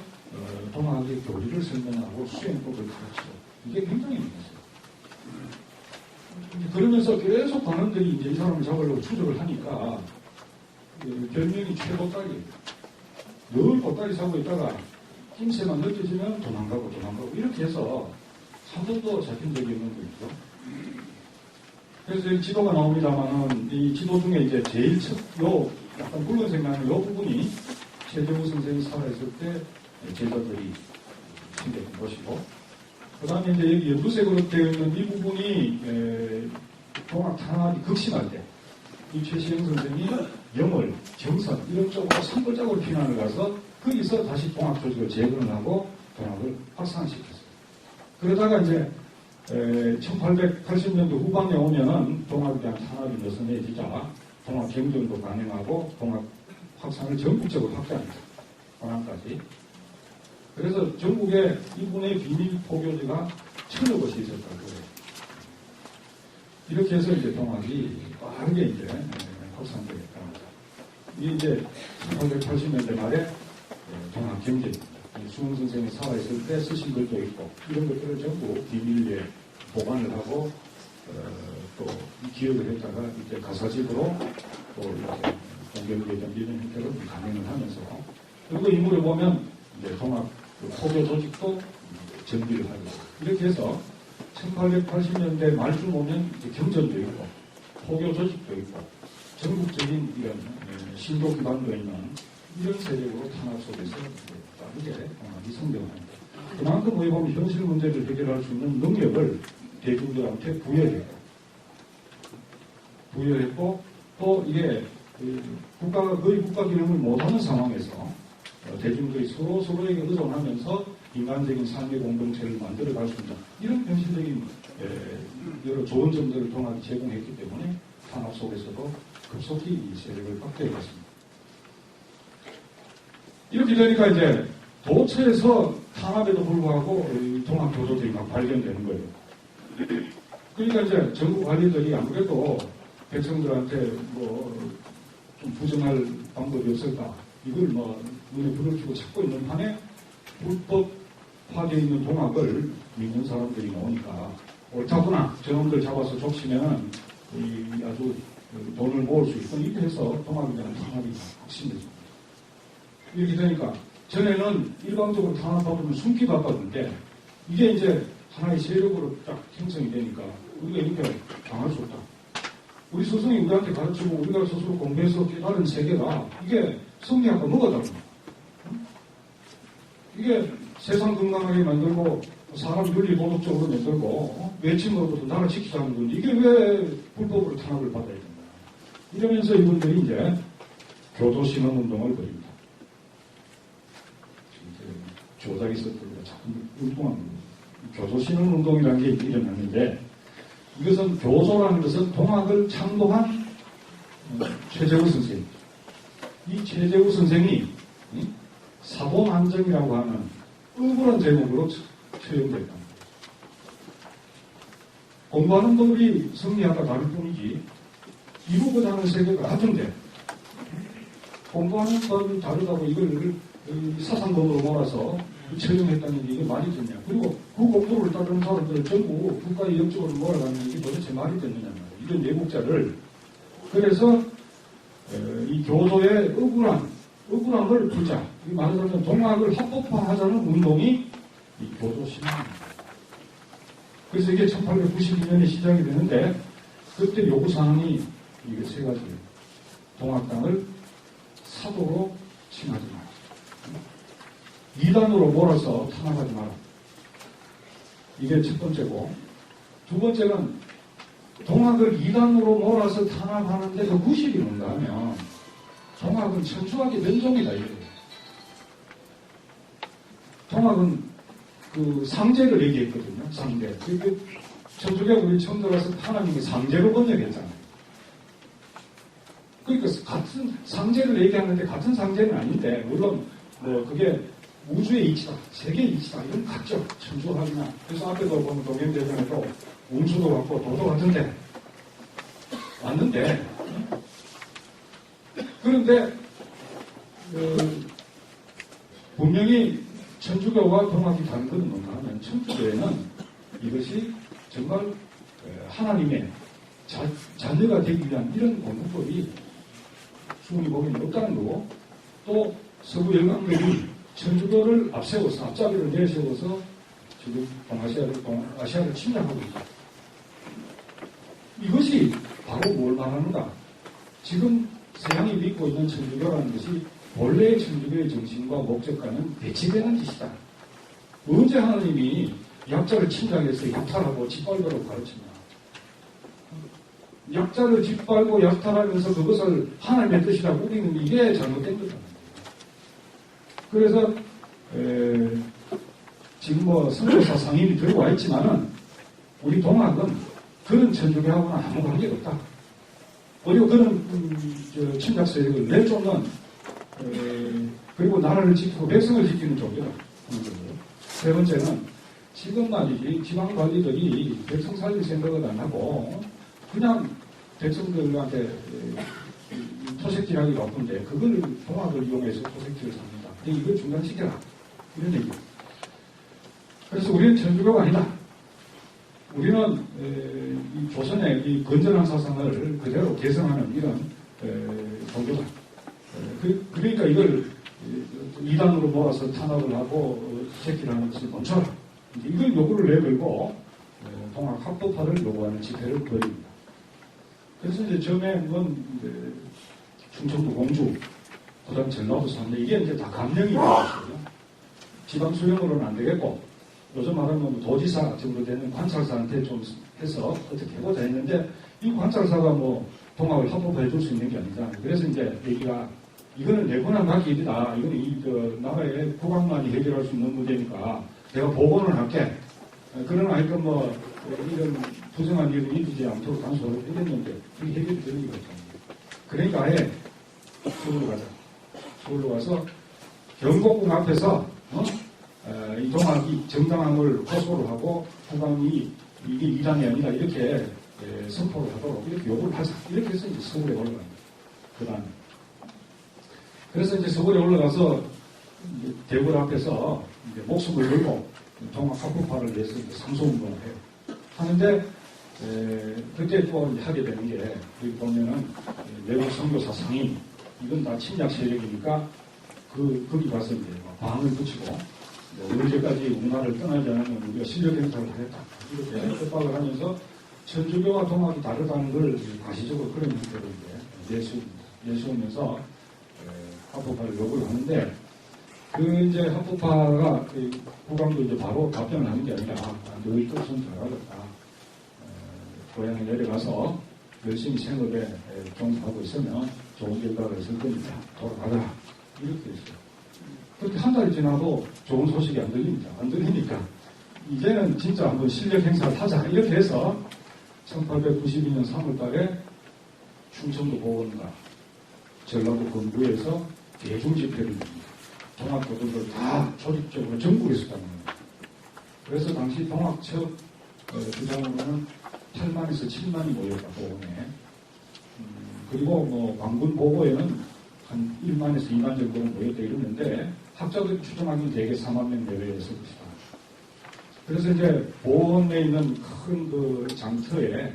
동학의 교리를 설명하고 수행법을 가르치고 이게 굉장히 많았어요. 그러면서 계속 관원들이 이제 이 사람을 잡으려고 추적을 하니까 별명이 최보따리. 늘 보따리 사고 있다가 힘세만 느껴지면 도망가고 이렇게 해서 한 번도 잡힌 적이 없는 거죠. 그래서 여기 지도가 나옵니다만은 이 지도 중에 이제 제일 약간 붉은색 나는 요 부분이 최재호 선생이 살아있을 때 제자들이 생겼던 것이고 그 다음에 이제 여기 연두색으로 되어 있는 이 부분이 동학 탄압이 극심할 때 이 최시영 선생이 영월, 정선 이런 쪽으로 산골적으로 피난을 가서 거기서 다시 동학 조직을 재건을 하고 동학을 확산시켰어요. 그러다가 이제 1880년도 후반에 오면은 동학에 대한 탄압이 느슨해지자 동학 경전도 강행하고 동학 확산을 전국적으로 확대합니다. 호남까지. 그래서 전국에 이분의 비밀 포교지가 1000여 곳이 있었다고 해요. 이렇게 해서 이제 동학이 빠르게 이제 확산되겠다 합니다. 이게 이제 1880년대 말에 동학 경제입니다. 수능 선생이 살아있을 때 쓰신 것도 있고 이런 것들을 전부 비밀리에 보관을 하고 또 기억을 했다가 이제 가사집으로 또 이렇게 동경계정 이런 형태로 강행을 하면서 그리고 인물을 보면 이제 동학 포교 조직도 정비를 하고 이렇게 해서 1880년대 말쯤 오면 이제 경전도 있고 포교 조직도 있고 전국적인 이런 신도 기반도 있는 이런 세력으로 탄압 속에서 빠르게 통합이 성공합니다. 그만큼 우리 보면 현실 문제를 해결할 수 있는 능력을 대중들한테 부여했고 또 이게 국가가 거의 국가 기능을 못하는 상황에서 대중들이 서로에게 의존하면서 인간적인 삶의 공동체를 만들어갈 수 있는 이런 현실적인 여러 좋은 점들을 통하게 제공했기 때문에 탄압 속에서도 급속히 이 세력을 확대해갔습니다. 이렇게 되니까 이제 도처에서 탄압에도 불구하고 통합교조들이 막 발견되는 거예요. 그러니까 이제 정부 관리들이 아무래도 백성들한테 좀 부정할 방법이 없을까 이걸 눈에 불을 켜고 찾고 있는 판에 불법화되어 있는 동학을 믿는 사람들이 나오니까 옳다구나 저놈들 잡아서 족치면 아주 돈을 모을 수 있고 이렇게 해서 동학에 대한 탄압이 확신되죠. 이렇게 되니까 전에는 일방적으로 탄압받으면 숨기 바빴는데 이게 이제 하나의 세력으로 딱 형성이 되니까 우리가 이렇게 당할 수 없다. 우리 스승이 우리한테 가르치고 우리가 스스로 공부해서 깨달은 세계가 이게 성리학과 뭐가 다릅니까? 이게 세상 건강하게 만들고 사람 윤리 도덕적으로 만들고 외침으로부터 나를 지키자는 건데 이게 왜 불법으로 탄압을 받아야 된다. 이러면서 이분들이 이제 교도신원 운동을 벌입니다. 조작이 있었던 자꾸 운동하는 교도신원 운동이라는 게 일어났는데 이것은 교조라는 것은 동학을 창동한 최재우 선생님. 이 최재우 선생이 사도난정이라고 하는 억울한 제목으로 처형됐다. 공부하는 법이 성리학과 다를 뿐이지 이루고자 하는 세계가 같은데 공부하는 법이 다르다고 이걸 사상법으로 몰아서 처형했다는 게 이게 말이 되냐. 그리고 그 공부를 따르는 사람들을 전부 국가의 영적으로 몰아가는 게 도대체 말이 되느냐 말이야. 이런 내국자를. 그래서 이 교조의 억울함을 풀자. 말하자면 동학을 합법화하자는 운동이 이 교조신앙입니다. 그래서 이게 1892년에 시작이 되는데 그때 요구사항이 이게 세 가지예요. 동학당을 사도로 칭하지 마라. 이단으로 몰아서 탄압하지 마라. 이게 첫 번째고 두 번째는 동학을 이단으로 몰아서 탄압하는데 그 구실이 뭔가 하면 동학은 천추하게 면종이다 이거예요. 동학은 그 상제를 얘기했거든요. 상제. 천주교가 우리 처음 들어와서 하나님이 상제로 번역했잖아요. 그러니까 같은 상제를 얘기하는데 같은 상제는 아닌데 물론 그게 우주의 이치다, 세계의 이치다 이건 같죠. 천주학이나. 그래서 앞에도 보면 도경대전에도 운수도 같고 도도 같은데 왔는데 그런데 분명히 천주교와 동학이 다른 것은 뭔가 하면 천주교에는 이것이 정말 하나님의 자녀가 되기 위한 이런 공부법이 수훈이 보기에는 없다는 거고 또 서구 열강들이 천주교를 앞세워서 앞자리를 내세워서 지금 동아시아를 침략하고 있다. 이것이 바로 뭘 말하는가? 지금 서양이 믿고 있는 천주교라는 것이 본래의 천주교의 정신과 목적과는 배치되는 짓이다. 언제 하나님이 약자를 침략해서 약탈하고 짓밟으라고 가르치냐? 약자를 짓밟고 약탈하면서 그것을 하나님의 뜻이라고 우기는 이게 잘못된 거다. 그래서 지금 선교사 상인이 들어와 있지만은 우리 동학은 그런 천주교하고는 아무 관계가 없다. 그리고 그런 침략 세력을 내쫓는 그리고 나라를 지키고 백성을 지키는 종교다. 세 번째는 지금 말이지 지방 관리들이 백성 살릴 생각을 안 하고 그냥 백성들한테 토색질하기 바쁜데 그걸 동학을 이용해서 토색질을 합니다. 이걸 중단시켜라. 이런 얘기예요. 그래서 우리는 천주교가 아니다. 우리는 이 조선의 이 건전한 사상을 그대로 개성하는 이런 종교다. 그러니까 이걸 이단으로 몰아서 탄압을 하고 새끼를 하는 것을 멈춰라. 이걸 요구를 내걸고 동학 합법화를 요구하는 집회를 벌입니다. 그래서 이제 처음에 충청도 공주 그다음 전라도 3대 이게 이제 다 감령이 되었어요. 지방 수령으로는 안 되겠고 요즘 말하면 뭐 도지사 정도 되는 관찰사한테 좀 해서 어떻게 해보자 했는데 이 관찰사가 뭐 통합을 합법화해 줄 수 있는 게 아니잖아요. 그래서 이제 얘기가 이거는 내분한 받기 일이다. 이거는 나라의 국왕만이 해결할 수 있는 문제니까 내가 보고는 할게. 그러나 하여튼 뭐 이런 부정한 일이 일어나지 않도록 단속을 해줬는데 그게 해결이 되는 게 없잖아요. 그러니까 아예 서울로 가자. 서울로 가서 경복궁 앞에서 이 동학이 정당한 걸 호소를 하고 국왕이 이게 이란이 아니라 이렇게 선포를 하도록 이렇게 요구를 하자. 이렇게 해서 이제 서울에 올라갑니다. 그 다음에. 그래서 이제 서울에 올라가서 이제 대궐 앞에서 이제 목숨을 걸고 동학 합법화를 위해서 상소운동을 해요. 하는데, 그때 또 하게 되는 게, 여기 보면은 외국 선교사 상인, 이건 다 침략 세력이니까 거기 가서 이제 방을 붙이고, 언제까지 우리나라를 떠나지 않으면 우리가 실력 행사를 하겠다. 이렇게 협박을 하면서 천주교와 동학이 다르다는 걸 가시적으로 그런 형태로 이제 내세우면서 합법화를 요구를 하는데 이제 합법화가 국왕도 이제 바로 답변을 하는 게 아니라 너희 뜻은 잘하겠다. 고향에 내려가서 열심히 생업에 종사하고 있으면 좋은 결과가 있을 거니까 돌아가라. 이렇게 했어요. 그렇게 한 달이 지나도 좋은 소식이 안 들립니다. 안 들리니까 이제는 진짜 한번 실력 행사를 하자. 이렇게 해서 1892년 3월 달에 충청도 보건과 전라도 건부에서 대중 집회를 합니다. 동학교도들 다 조직적으로 전국에서 가는 거예요. 그래서 당시 동학 첫 주장으로는 8만에서 7만이 모였다, 보건에. 그리고 뭐 광군 보고에는 한 1만에서 2만 정도는 모였다 이러는데 학자들이 추정하기는 대개 4만 명 내외였을 것이다. 그래서 이제 보건에 있는 큰 그 장터에다가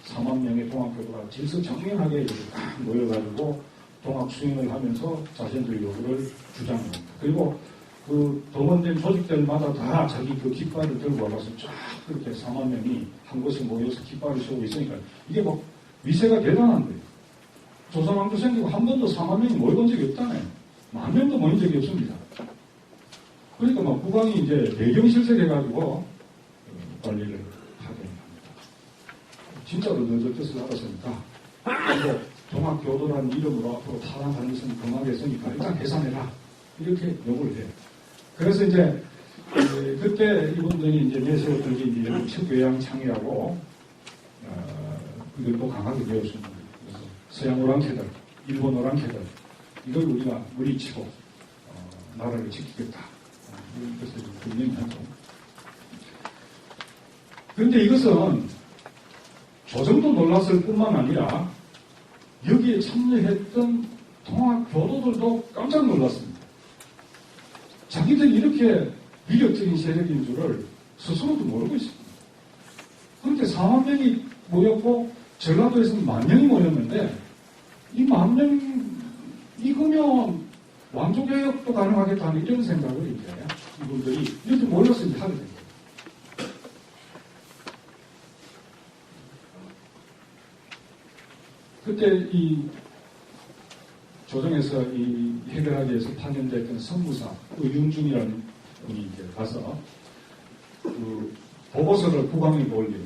4만 명의 동학교도가 질서정연하게 딱 모여가지고 동학 수행을 하면서 자신들의 요구를 주장합니다. 그리고 그 동원된 조직들마다 다 자기 그 깃발을 들고 와서 쫙 그렇게 4만 명이 한 곳에 모여서 깃발을 세우고 있으니까 이게 뭐 위세가 대단한 거예요. 조선왕조 생기고 한 번도 4만 명이 모여본 적이 없다네. 1만 명도 모인 적이 없습니다. 그러니까 막 국왕이 이제 대경실색해가지고 관리를 하게 합니다. 진짜로 너저 뜻을 알았으니까 그리고 동학교도라는 이름으로 앞으로 탈환하는 것은 금하겠으니까 일단 계산해라. 이렇게 요구를 해요. 그래서 이제 그때 이분들이 이제 내세웠던 게 이제 척외양창이라고 이걸도 강하게 배웠습니다. 그래서 서양 오랑캐들, 일본 오랑캐들 이걸 우리가 물리치고 나라를 지키겠다. 이런 것을 분명히 하죠. 그런데 이것은 조정도 놀랐을 뿐만 아니라 여기에 참여했던 통합교도들도 깜짝 놀랐습니다. 자기들이 이렇게 위력적인 세력인 줄을 스스로도 모르고 있습니다. 그런데 4만 명이 모였고 전라도에서는 10,000명이 모였는데 이 10,000명 이거면 왕조개혁도 가능하겠다는 이런 생각을 이제 이분들이 이렇게 모여서 이제 하게 된 거예요. 그때 이 조정에서 이 해결하기 위해서 파견됐던 선무사 의윤중이라는 분이 이제 가서 그 보고서를 국왕에게 올려요.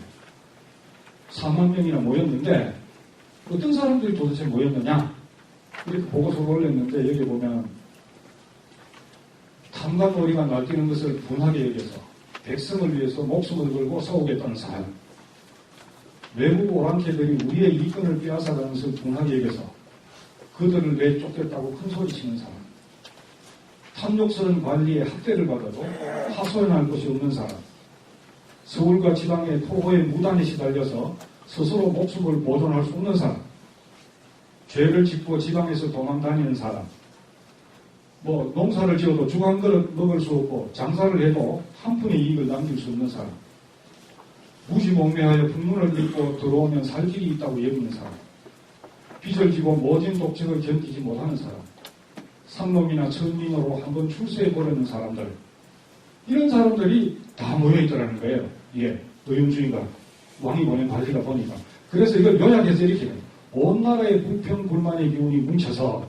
4만 명이나 모였는데 어떤 사람들이 도대체 모였느냐? 이렇게 보고서를 올렸는데 여기 보면 탐관오리가 날뛰는 것을 분하게 여겨서 백성을 위해서 목숨을 걸고 싸우겠다는 사람, 외국 오랑캐들이 우리의 이권을 빼앗아가는 것을 분하게 여겨서 그들을 내쫓겠다고 큰 소리치는 사람, 탐욕스러운 관리에 학대를 받아도 하소연할 곳이 없는 사람, 서울과 지방의 토호의 무단에 시달려서 스스로 목숨을 보존할 수 없는 사람, 죄를 짓고 지방에서 도망다니는 사람, 뭐 농사를 지어도 죽 한 그릇 먹을 수 없고 장사를 해도 한 푼의 이익을 남길 수 없는 사람, 무지몽매하여 풍문을 믿고 들어오면 살 길이 있다고 여기는 사람, 빚을 지고 모진 독직을 견디지 못하는 사람, 상놈이나 천민으로 한번 출세해버리는 사람들, 이런 사람들이 다 모여있더라는 거예요. 이게 의윤주의가 왕이 보낸 관리가 보니까. 그래서 이걸 요약해서 이렇게 해요. 온 나라의 불평, 불만의 기운이 뭉쳐서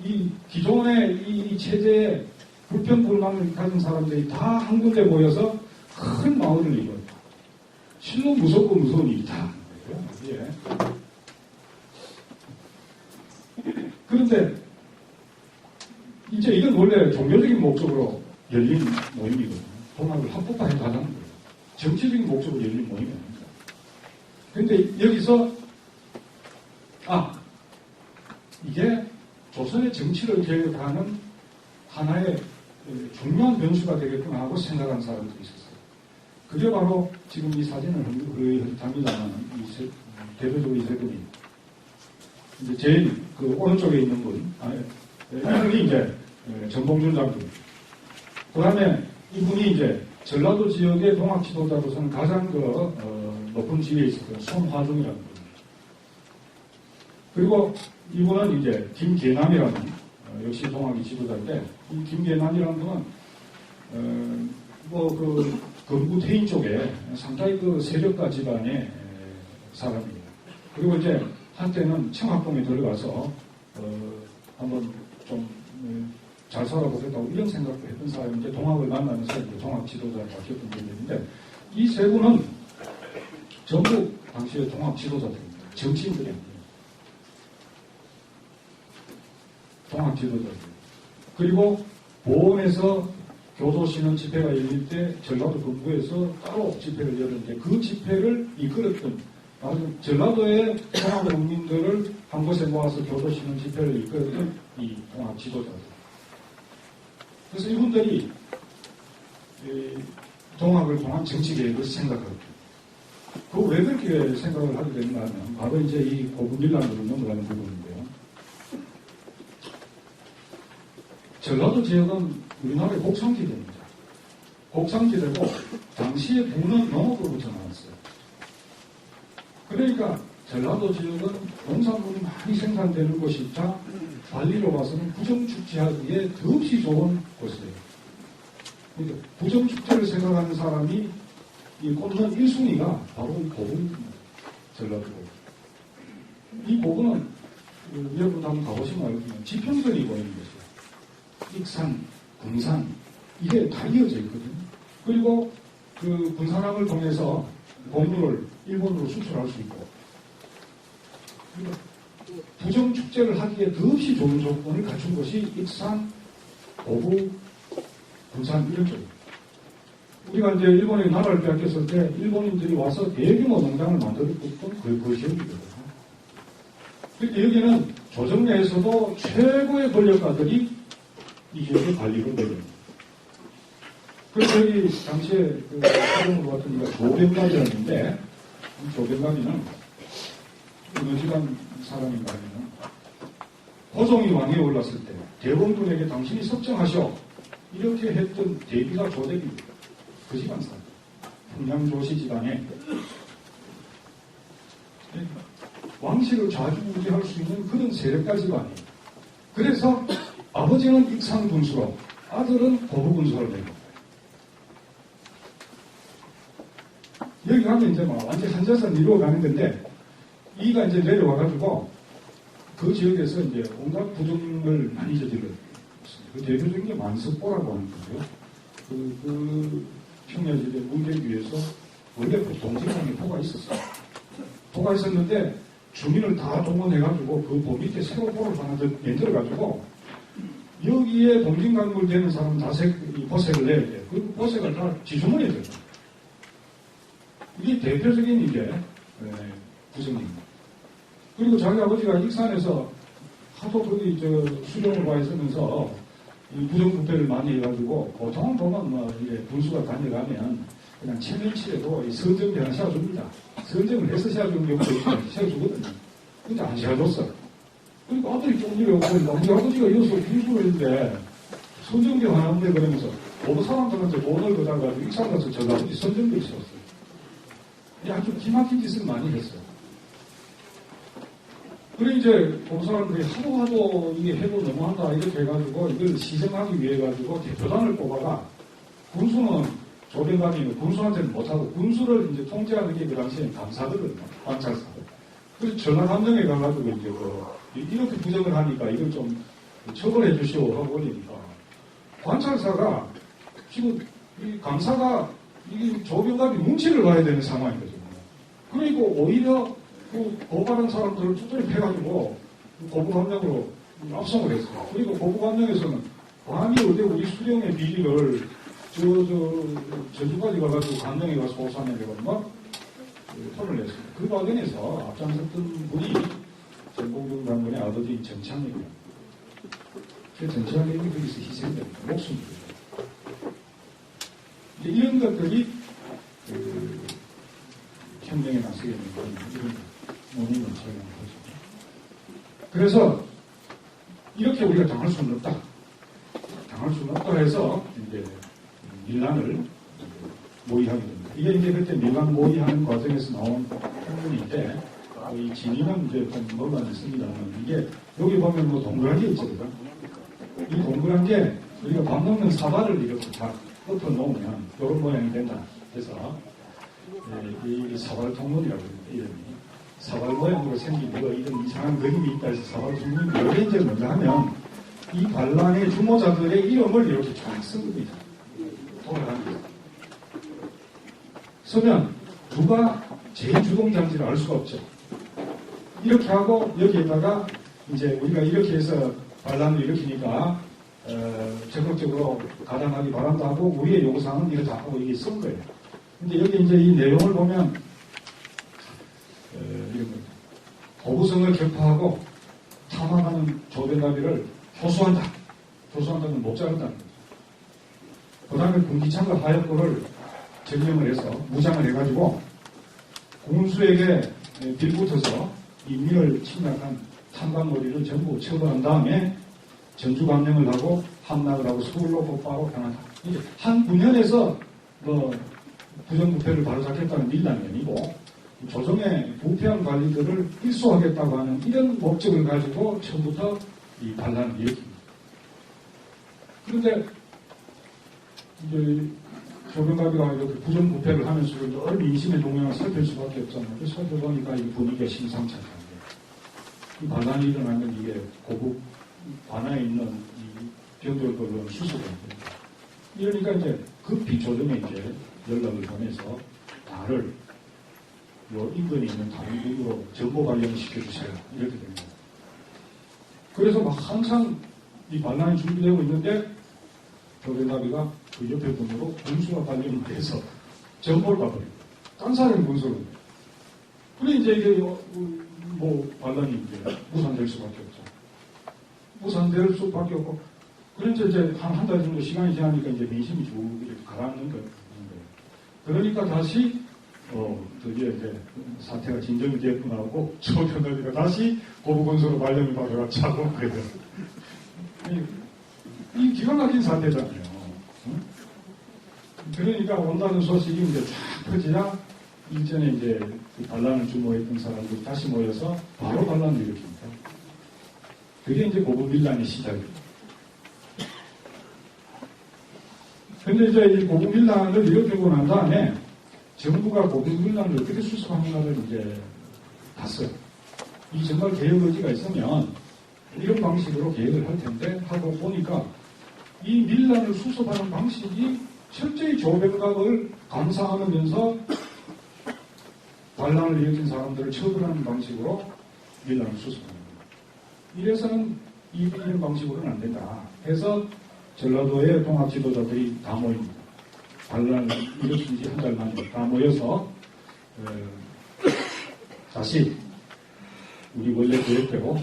이 기존의 이 체제에 불평, 불만을 가진 사람들이 다 한 군데 모여서 큰 마을을 이뤄요. 실로 무섭고 무서운 일이다. 예. 그런데 이제 이건 원래 종교적인 목적으로 열린 모임이거든요. 동학을 합법화해서 하자는 거예요. 정치적인 목적으로 열린 모임이 아닙니다. 그런데 여기서 이게 조선의 정치를 개혁하는 하나의 중요한 변수가 되겠구나 하고 생각한 사람들이 있었어요. 그게 바로 지금 이 사진을 흐릿합니다만 대표적으로 이 세 분이 이제 제일 그 오른쪽에 있는 분, 이분이 이제 정봉준 장군. 그 다음에 이분이 이제 전라도 지역의 동학 지도자로서는 가장 높은 지위에 있었어요. 손화중이라는 분. 그리고 이분은 이제 김계남이라는 역시 동학의 지도자인데 이 김계남이라는 분은 건국 태인 쪽에 상당히 그 세력가 집안의 사람입니다. 그리고 이제 한때는 청학동에 들어가서 한번 좀 잘 살아보겠다고 이런 생각도 했던 사람인데 동학을 만나면서 이제 동학 지도자를 바뀌었던 분들인데 이 세 분은 전부 당시의 동학 지도자들입니다. 정치인들이 아니에요. 동학 지도자들. 그리고 보원에서 교도신원 집회가 열릴 때 전라도 본부에서 따로 집회를 열었는데 그 집회를 이끌었던 전라도의 동학 농민들을 한 곳에 모아서 교도신원 집회를 이끌었던 이 동학 지도자들. 그래서 이분들이 동학을 통한 정치 계획을 생각하고 왜 그렇게 생각을 하게 됐나 하면 바로 이제 이 고분일란으로 넘어가는 부분인데요. 전라도 지역은 우리나라의 곡창지대입니다. 곡창지대고 당시의 부는 농업으로부터 나왔어요. 그러니까 전라도 지역은 농산물이 많이 생산되는 곳이자 관리로 봐서는 부정축제하기에 더없이 좋은 곳이에요. 그러니까 부정축제를 생각하는 사람이 이 꽂는 1순위가 바로 이 고분입니다. 전라도. 이 고분은 여러분 한번 가보시면 알겠지만 지평선이 보이는 것이에요. 익산, 군산 이게 다 이어져 있거든요. 그리고 그 군산항을 통해서 곡물을 일본으로 수출할 수 있고 부정축제를 하기에 더없이 좋은 조건을 갖춘 것이 익산, 고부, 군산 이런 쪽입니다. 우리가 이제 일본에 나라를 빼앗겼을 때 일본인들이 와서 대규모 농장을 만들었던 그 지역이거든요. 그런데 여기는 조정내에서도 최고의 권력가들이 이 지역의 관리를 내립니다. 그래서 여기 당시에 그 사정으로 같은 이가 조병갑이었는데 조병갑이는 어느 집안 사람인가 하면 호종이 왕위에 올랐을 때 대원군에게 당신이 섭정하시오 이렇게 했던 대비가 조대기입니다. 그 집안 사람. 풍량조씨 집안에 왕실을 좌지우지할 수 있는 그런 세력가 집안이에요. 그래서 아버지는 익산군수로 아들은 고부군수를 내고 여기 가면 이제 막 완전 한자선 이루어가는 건데 이가 이제 내려와가지고 그 지역에서 이제 온갖 부정을 많이 저질렀습니다. 그 대표적인 게 만석보라고 하는 거고요. 그 평야지대 문대기 위에서 원래 동지강에 포가 있었어요. 포가 있었는데 주민을 다 동원해가지고 그 보 밑에 새로 포를 하나 더 만들어가지고 여기에 동진강물 되는 사람 다 보색을 내야 돼요. 그 보색을 다 지주문에 돼요. 이게 대표적인 이제 부정입니다. 그리고 자기 아버지가 익산에서 하도 거기 수령을 와 있으면서 이 부정부패를 많이 해가지고 보통은 보면 뭐 이제 군수가 다녀가면 그냥 체면치에도 선정비 하나 씌워줍니다. 선정을 해서 씌워주는 경우도 있고 씌워주거든요. 근데 안 씌워줬어. 그러니까 아들이 쫑지를 오고 우리 아버지가 이어서 군수를 했는데 선정비 하나 없네 그러면서 모든 사람들한테 돈을 거다가지고 익산 가서 저 아버지 선정비를 씌웠어요. 아주 기막힌 짓을 많이 했어요. 그래 이제 그 사람들이 하도 이게 해도 너무한다 이렇게 해가지고 이걸 시정하기 위해 가지고 대표단을 뽑아가 군수는 조병관이 군수한테는 못하고 군수를 이제 통제하는 게 그 당시에 감사거든요. 관찰사. 그래서 전라감정에 가가지고 이제 이렇게 부정을 하니까 이걸 좀 처벌해 주시오 하고 올리니까 관찰사가 지금 이 강사가 이 조병갑이 눈치를 봐야 되는 상황인 거죠. 그리고 오히려 그 고발한 사람들을 쭈쭈리 패가지고 고부감정으로 압송을 했어요. 그리고 고부감정에서는 감히 어제 우리 수령의 비리를 제주까지 가가지고 감정에 가서 고소하냐고 막 폰을 냈습니다. 그 과정에서 앞장섰던 분이 전공준 장군의 아버지 정창래입니다. 그 정창래이 거기서 희생됩니다. 목숨을. 이런 것들이 혁명에 나서게 되는 이런 원인을 제공하는 거죠. 그래서 이렇게 우리가 당할 수는 없다. 당할 수는 없다 해서 이제 밀란을 모의하게 됩니다. 이게 이제 그때 밀란 모의하는 과정에서 나온 부분인데 이 진위는 이제 좀 논란이 있습니다만 이게 여기 보면 뭐 동그란 게 있죠. 이 동그란 게 우리가 밥 먹는 사발을 이렇게 다 엎어 놓으면 이런 모양이 된다. 그래서 이 사발 통문이라고 합니다. 이름이. 사발 모양으로 생긴 이런 이상한 그림이 있다 해서 사발 통문이 왜 이제 뭔가 하면 이 반란의 주모자들의 이름을 이렇게 쫙 쓴 겁니다. 돌아갑니다. 쓰면 누가 제주동자인지를 알 수가 없죠. 이렇게 하고 여기에다가 이제 우리가 이렇게 해서 반란을 일으키니까 적극적으로 가담하기 바란다 하고 우리의 요구사항은 이렇다 하고 이게 쓴 거예요. 근데 여기 이제 이 내용을 보면 이런 겁니다. 고구성을 격파하고 탐험하는 조변가비를 효수한다. 효수한다는 못 자른다는 거죠. 그 다음에 군기창과 하역부를 점령을 해서 무장을 해가지고 군수에게 빌붙어서 인민을 침략한 탐관머리를 전부 처벌한 다음에 전주감령을 하고 함락을 하고 서울로 곧바로 향한다. 이제 한 군현에서 부정부패를 바로잡겠다는 밀란이 아니고 조정의 부패한 관리들을 일소하겠다고 하는 이런 목적을 가지고 처음부터 이 반란을 일으킵니다. 그런데 이제 조병갑이가 이렇게 부정부패를 하면서 늘 민심의 동향을 살필 수밖에 없잖아요. 그래서 살펴보니까 이 분위기가 심상치 않다는 거예요. 이 반란이 일어나면 이게 고국 관아에 있는 이 병들들은 수습됩니다. 이러니까 이제 급히 조정에 이제 연락을 보내서 나를 요 인근에 있는 다른 국으로 정보 발령시켜주세요. 이렇게 됩니다. 그래서 막 항상 이 반란이 준비되고 있는데 조병갑이가 그 옆에 분으로 군수가 발령을 해서 정보를 받아요. 딴 사람이 군수를. 그래 이제 이게 뭐 반란이 이제 무산될 수밖에 없죠. 무산될 수밖에 없고, 그래서 이제 한 달 정도 시간이 지나니까 이제 민심이 쭉 이렇게 가라앉는 거예요. 그러니까 다시 드디어 이제 사태가 진정이 됐구나 하고 조병갑이가 다시 고부군수로 발령을 받아가 차고 그래요. 이 기가 막힌 사태잖아요. 그러니까 온다는 소식이 이제 쫙 퍼지자 일전에 이제 그 반란을 주모했던 사람들이 다시 모여서 바로 반란을 일으킵니다. 그게 이제 고부 밀란의 시작입니다. 근데 이제 이 고부 밀란을 일으키고 난 다음에 정부가 고부 밀란을 어떻게 수습하는가를 이제 봤어요. 이 정말 개혁 의지가 있으면 이런 방식으로 개혁을 할 텐데 하고 보니까 이 밀란을 수습하는 방식이 철저히 조병갑을 감사하면서 반란을 일으킨 사람들을 처벌하는 방식으로 밀란을 수습합니다. 이래서는 이런 방식으로는 안 된다. 해서 전라도의 동학 지도자들이 다 모입니다. 반란을 일으킨 지 한 달 만에 다 모여서 다시 우리 원래 계획대로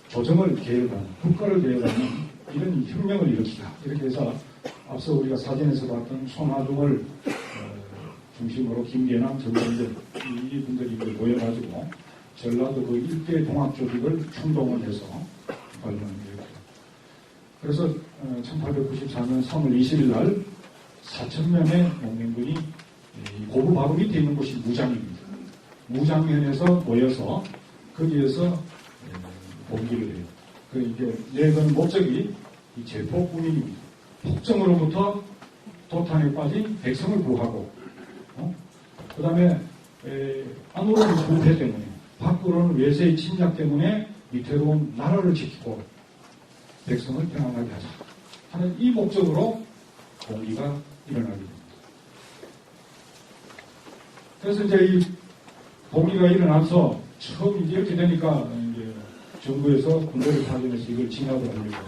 조정을 개혁하는, 국가를 개혁하는 이런 혁명을 일으키자. 이렇게 해서 앞서 우리가 사진에서 봤던 손아중을 중심으로 김계남, 정선들 이분들이 모여가지고 전라도 그 일대 동학 조직을 충동을 해서 발령을 일으켰습니다. 그래서 1894년 3월 20일 날 4,000명의 농민군이 고부 바로 밑에 있는 곳이 무장입니다. 무장면에서 모여서 거기에서 봉기를 해요. 이게 내건 목적이 이 제포군인입니다. 폭정으로부터 도탄에 빠진 백성을 구하고, 그 다음에 아무런 부패 때문에 밖으로는 외세의 침략 때문에 위태로운 나라를 지키고 백성을 평안하게 하자 하는 이 목적으로 봉기가 일어나게 됩니다. 그래서 이제 이 봉기가 일어나서 처음 이제 이렇게 되니까 이제 정부에서 군대를 파견해서 이걸 진압을 하려고 했죠.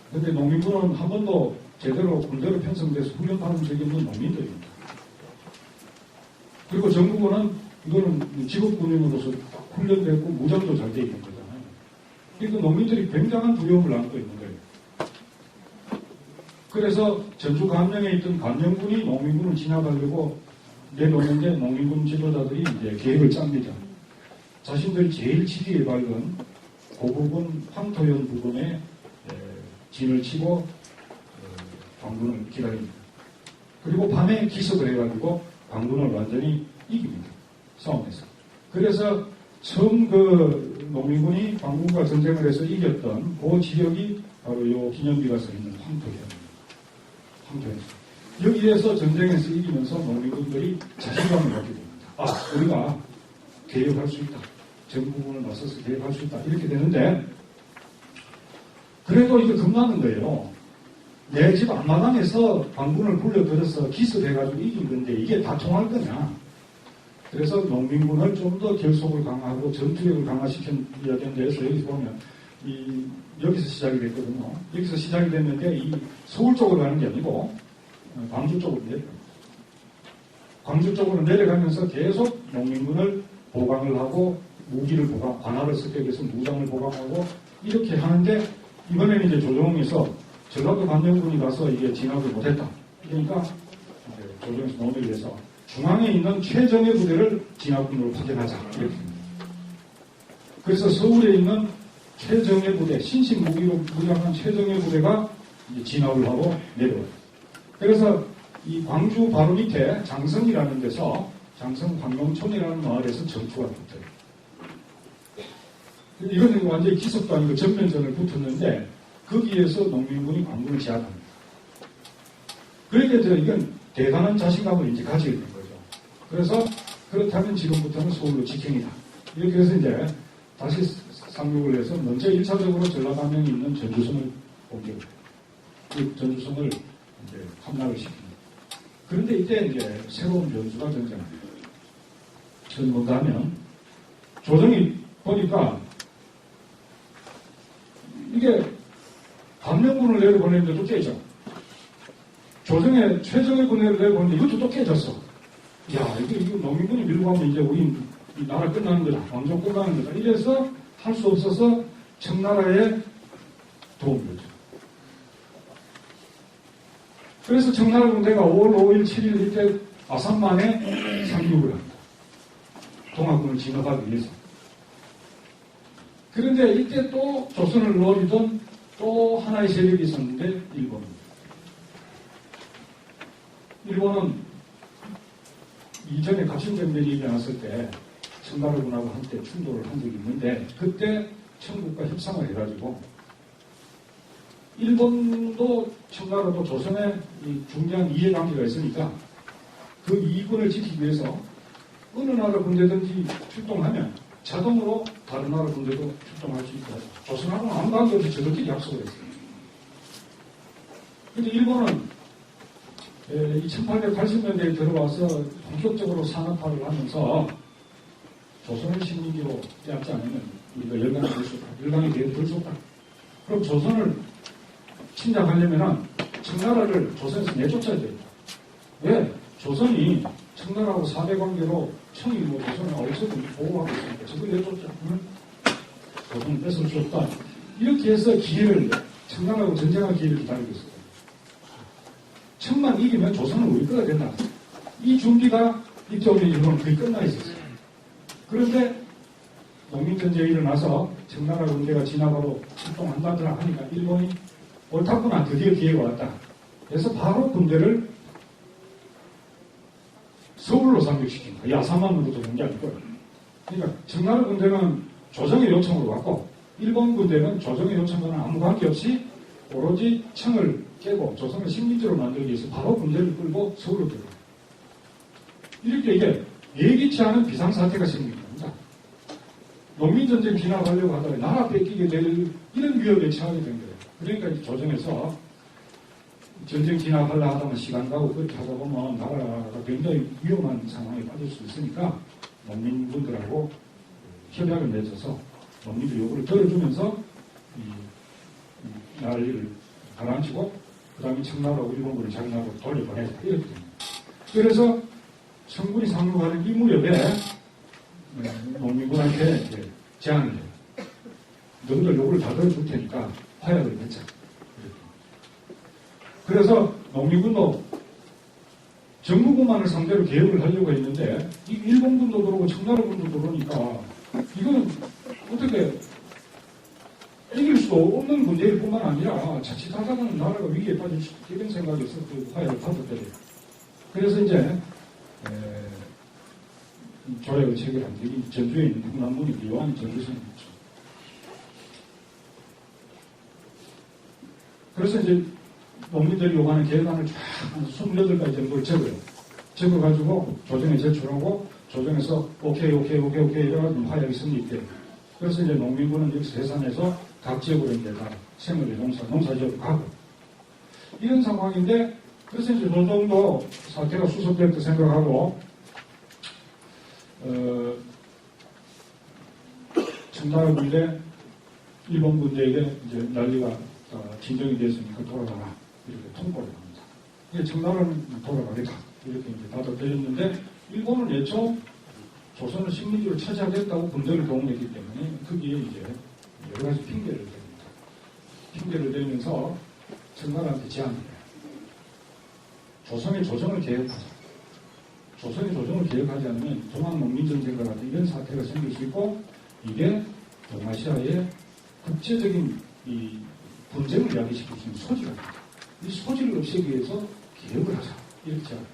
그런데 농민군은 한 번도 제대로 군대로 편성돼서 훈련받은 적이 없는 농민들입니다. 그리고 정부군은 이거는 직업군인으로서 훈련됐고 무장도 잘 되어 있는 거잖아요. 그러니까 농민들이 굉장한 두려움을 안고 있는 거예요. 그래서 전주 감령에 있던 감령군이 농민군을 진압하려고 내놓는데 농민군 지도자들이 이제 계획을 짭니다. 자신들 제일 지리에 밝은 고부분 황토현 부근에 진을 치고 광군을 기다립니다. 그리고 밤에 기습을 해가지고 광군을 완전히 이깁니다. 싸움에서. 그래서 처음 그 농민군이 광군과 전쟁을 해서 이겼던 그 지역이 바로 요 기념비가 서 있는 황토현입니다. 황토현. 여기에서 전쟁에서 이기면서 농민군들이 자신감을 갖게 됩니다. 아, 우리가 개혁할 수 있다. 정부군을 맞서서 개혁할 수 있다. 이렇게 되는데, 그래도 이게 겁나는 거예요. 내 집 앞마당에서 광군을 불러들여서 기습해가지고 이긴 건데 이게 다 통할 거냐. 그래서 농민군을 좀 더 결속을 강화하고 전투력을 강화시켜야 되는데, 여기서 보면, 여기서 시작이 됐거든요. 여기서 시작이 됐는데, 이 서울 쪽으로 가는 게 아니고, 광주 쪽으로 내려갑니다. 광주 쪽으로 내려가면서 계속 농민군을 보강을 하고 무기를 보강, 관할을 습격해서 무장을 보강하고 이렇게 하는데 이번에는 이제 조정에서 전라도 감령군이 가서 이게 진압을 못했다. 그러니까 조정에서 논의를 해서 중앙에 있는 최정예 부대를 진압군으로 파견하자. 이렇게. 그래서 서울에 있는 최정예 부대, 신식 무기로 무장한 최정예 부대가 이제 진압을 하고 내려와요. 그래서 이 광주 바로 밑에 장성이라는 데서 장성 광명촌이라는 마을에서 전투가 붙어요. 이거는 완전히 기습도 아니고 전면전을 붙었는데 거기에서 농민군이 광군을 제압합니다. 그러니까 이건 대단한 자신감을 이제 가지게 된 거죠. 그래서 그렇다면 지금부터는 서울로 직행이다. 이렇게 해서 이제 다시 상륙을 해서 먼저 1차적으로 전라남면에 있는 전주성을 공격해요. 이 전주성을 이제 함락을 시킵니다. 그런데 이때 이제 새로운 변수가 등장합니다. 그건 뭔가 하면 조정이 보니까 이게 감령군을 내려보냈는데 또 깨져. 조정에 최정예 군을 내려보냈는데 이것도 또 깨졌어. 야, 이거 농민군이 밀고 가면 이제 우리 이 나라 끝나는 거다. 왕조 끝나는 거다. 이래서 할 수 없어서 청나라에 도움을 줬죠. 그래서 청나라 군대가 5월 5일, 7일 이때 아산만에 상륙을 합니다. 동학군을 진압하기 위해서. 그런데 이때 또 조선을 노리던 또 하나의 세력이 있었는데 일본입니다. 일본은 이전에 갑신정변이 일어났을 때 청나라군하고 한때 충돌을 한 적이 있는데 그때 청국과 협상을 해가지고 일본도 청나라도 조선에 이 중요한 이해관계가 있으니까 그 이익을 지키기 위해서 어느 나라 군대든지 출동하면 자동으로 다른 나라 군대도 출동할 수 있고 조선하고는 아무 관계없이 저들끼리 약속을 했어요. 근데 일본은 1880년대에 들어와서 본격적으로 산업화를 하면서 조선을 식민지로 떼지 않으면 우리가 열강이 될 수 없다. 열강이 될 수 없다. 그럼 조선을 침략하려면 청나라를 조선에서 내쫓아야 됩니다. 왜? 조선이 청나라하고 사대관계로 청이 뭐 조선을 어디서든 보호하고 있으니까 저걸 내쫓자. 조선을 뺏을 수 없다. 이렇게 해서 기회를, 청나라하고 전쟁할 기회를 기다리고 있어요. 청만 이기면 조선은 우리 거가 된다. 이 준비가 이쪽에 일본은 거의 끝나 있었어요. 그런데 농민전쟁이 일어나서 청나라 군대가 진압하러 출동한다더라 하니까 일본이 옳다구나, 드디어 기회가 왔다. 그래서 바로 군대를 서울로 상륙시킨 거야. 야사만으로 들어온 게 아니고요. 그러니까 청나라 군대는 조정의 요청으로 왔고 일본 군대는 조정의 요청과는 아무 관계없이 오로지 청을 깨고 조선을 식민지로 만들기 위해서 바로 군대를 끌고 서울로 들어가요. 이렇게 이게 예기치 않은 비상사태가 생긴 겁니다. 농민전쟁 진압하려고 하다가 나라 뺏기게 될 이런 위협에 처하게 된 거예요. 그러니까 이제 조정에서 전쟁 진압하려고 하다가 시간 가고 그렇게 하다 보면 나라가 굉장히 위험한 상황에 빠질 수 있으니까 농민분들하고 협약을 맺어서 농민들 요구를 들어주면서 이 나라를 가라앉히고 그 다음에 청나라하고 일본군을 자기 나라로 돌려보내자 이렇게 됩니다. 그래서 청군이 상륙하는 이 무렵에 농민군한테 제안을 해요. 너희들 요구를 다 들어줄 테니까 화약을 맺자. 그래서 농민군도 정부군만을 상대로 개혁을 하려고 했는데 이 일본군도 그러고 청나라군도 그러니까 이건 어떻게 이길 수도 없는 문제일 뿐만 아니라 자칫하다가는 나라가 위기에 빠질 수 있다 이런 생각에서 그 화약을 받았대요. 그래서 이제 조약을 체결한 게 전주에 있는 흥남문이 요한 전주성이었죠. 그래서 이제 농민들이 요구하는 계획안을 쫙 한 28가지 정도를 적어요. 적어가지고 조정에 제출하고 조정에서 오케이 이래가지고 화약이 성립돼요. 그래서 이제 농민군은 여기서 해산해서 각 지역으로 이제 다 생업의 농사지역으로 가고 이런 상황인데 그래서 이제 노정도 사태가 수습될 때 생각하고 청나라 군대 일본 군대에게 이제 난리가 진정이 됐으니까 돌아가라 이렇게 통보를 합니다. 이게 청나라는 돌아가겠다 이렇게 이제 받아들였는데 일본은 애초 조선을 식민지로 차지하겠다고 군대를 동원했기 때문에 거기에 이제 여러 가지 핑계를 댑니다. 핑계를 대면서 청나라한테 제안을 해요. 조선의 조정을 개혁하자. 조선의 조정을 개혁하지 않으면 동학농민전쟁과 같은 이런 사태가 생길 수 있고 이게 동아시아의 국제적인 이 분쟁을 야기시킬 수 있는 소지가 됩니다. 이 소지를 없애기 위해서 개혁을 하자. 이렇게 제안해요.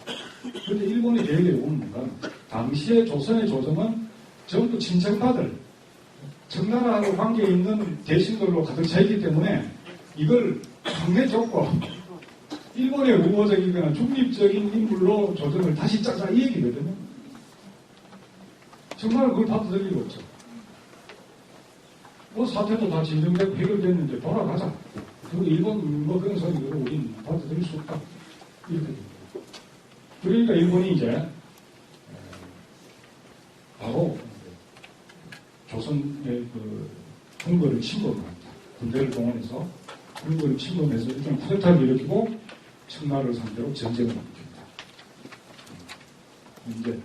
그런데 일본의 계획의 요구는 뭔가 당시의 조선의 조정은 전부 친정파들 청나라하고 관계 있는 대신들로 가득 차 있기 때문에 이걸 강내줬고 일본의 우호적이거나 중립적인 인물로 조정을 다시 짜자 이 얘기거든요. 정말 그걸 받아들일 리가 없죠. 뭐 사태도 다 진정되고 해결됐는데 돌아가자. 그리고 일본 뭐 그런 소리를 우리는 받아들일 수 없다. 이렇게 됩니다. 그러니까 일본이 이제 바로 조선의 그 궁궐을 침범합니다. 군대를 동원해서 궁궐을 침범해서 일단 쿠데타를 일으키고 청나라를 상대로 전쟁을 일으킵니다. 이제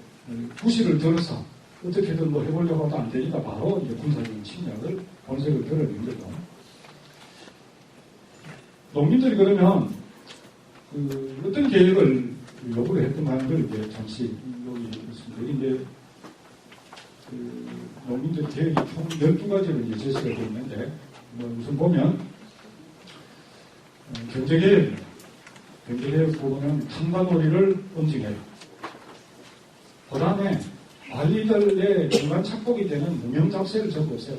부시를 들어서 어떻게든 뭐 해보려고 하도 안 되니까 바로 이제 군사적인 침략을 본색을 드러낸 거죠. 농민들이 그러면 그 어떤 계획을 요구를 했던 하는 걸 이제 잠시 여기 있습니다. 여기 이제 그 농민들 계획이 총 12가지로 이제 제시가 되어 있는데 뭐 우선 보면 경제계획입니다. 경제계획 부분은 탕마놀이를 엄징해요. 그 다음에 관리들의 중간 착복이 되는 무명잡세를 전부 없애요.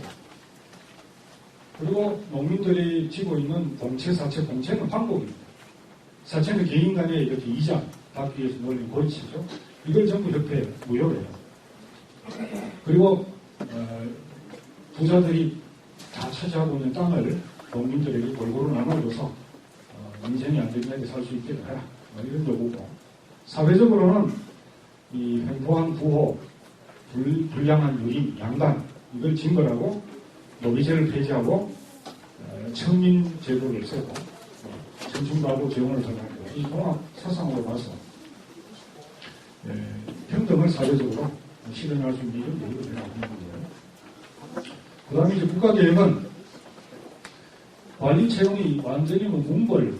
그리고 농민들이 지고 있는 공채, 사채, 공채는 황복입니다. 사채는 개인 간에 이렇게 이자 받기 위해서 놀린 고리치죠. 이걸 전부 협회해요. 무효해요. 그리고 부자들이 다 차지하고 있는 땅을 농민들에게 골고루 나눠줘서 인생이 안전하게 살 수 있게 해라. 이런 요구고. 사회적으로는 이 횡포한 부호, 불량한 유린, 양반 이걸 징벌하고 노비제를 폐지하고 청민 제도를 없애고 청춘가구 재원을 설하고 이 통합 사상으로 봐서 평등을 사회적으로 실현할 수 있는 이런 계획을 해나가는 거예요. 그 다음에 이제 국가계획은 관리 채용이 완전히 문벌,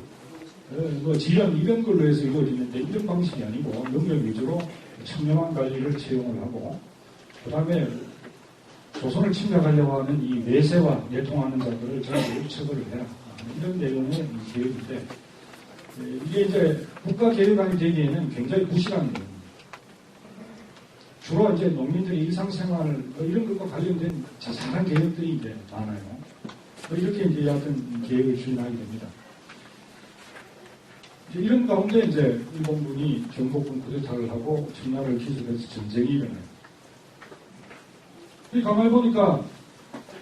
지연 이런 걸로 해서 이루어지는데 이런 방식이 아니고 능력 위주로 청렴한 관리를 채용을 하고 그 다음에 조선을 침략하려고 하는 이 내세와 내통하는 자들을 전부 처벌을 해라. 이런 내용의 계획인데 이게 이제 국가계획안이 되기에는 굉장히 부실한 내용입니다. 주로 이제 농민들의 일상생활 이런 것과 관련된 자잘한 계획들이 이제 많아요. 이렇게 이제 하여튼 계획을 추진하게 됩니다. 이런 가운데 이제 일본군이 경복군 쿠데타를 하고 청나라를 기습해서 전쟁이 일어나요. 가만히 보니까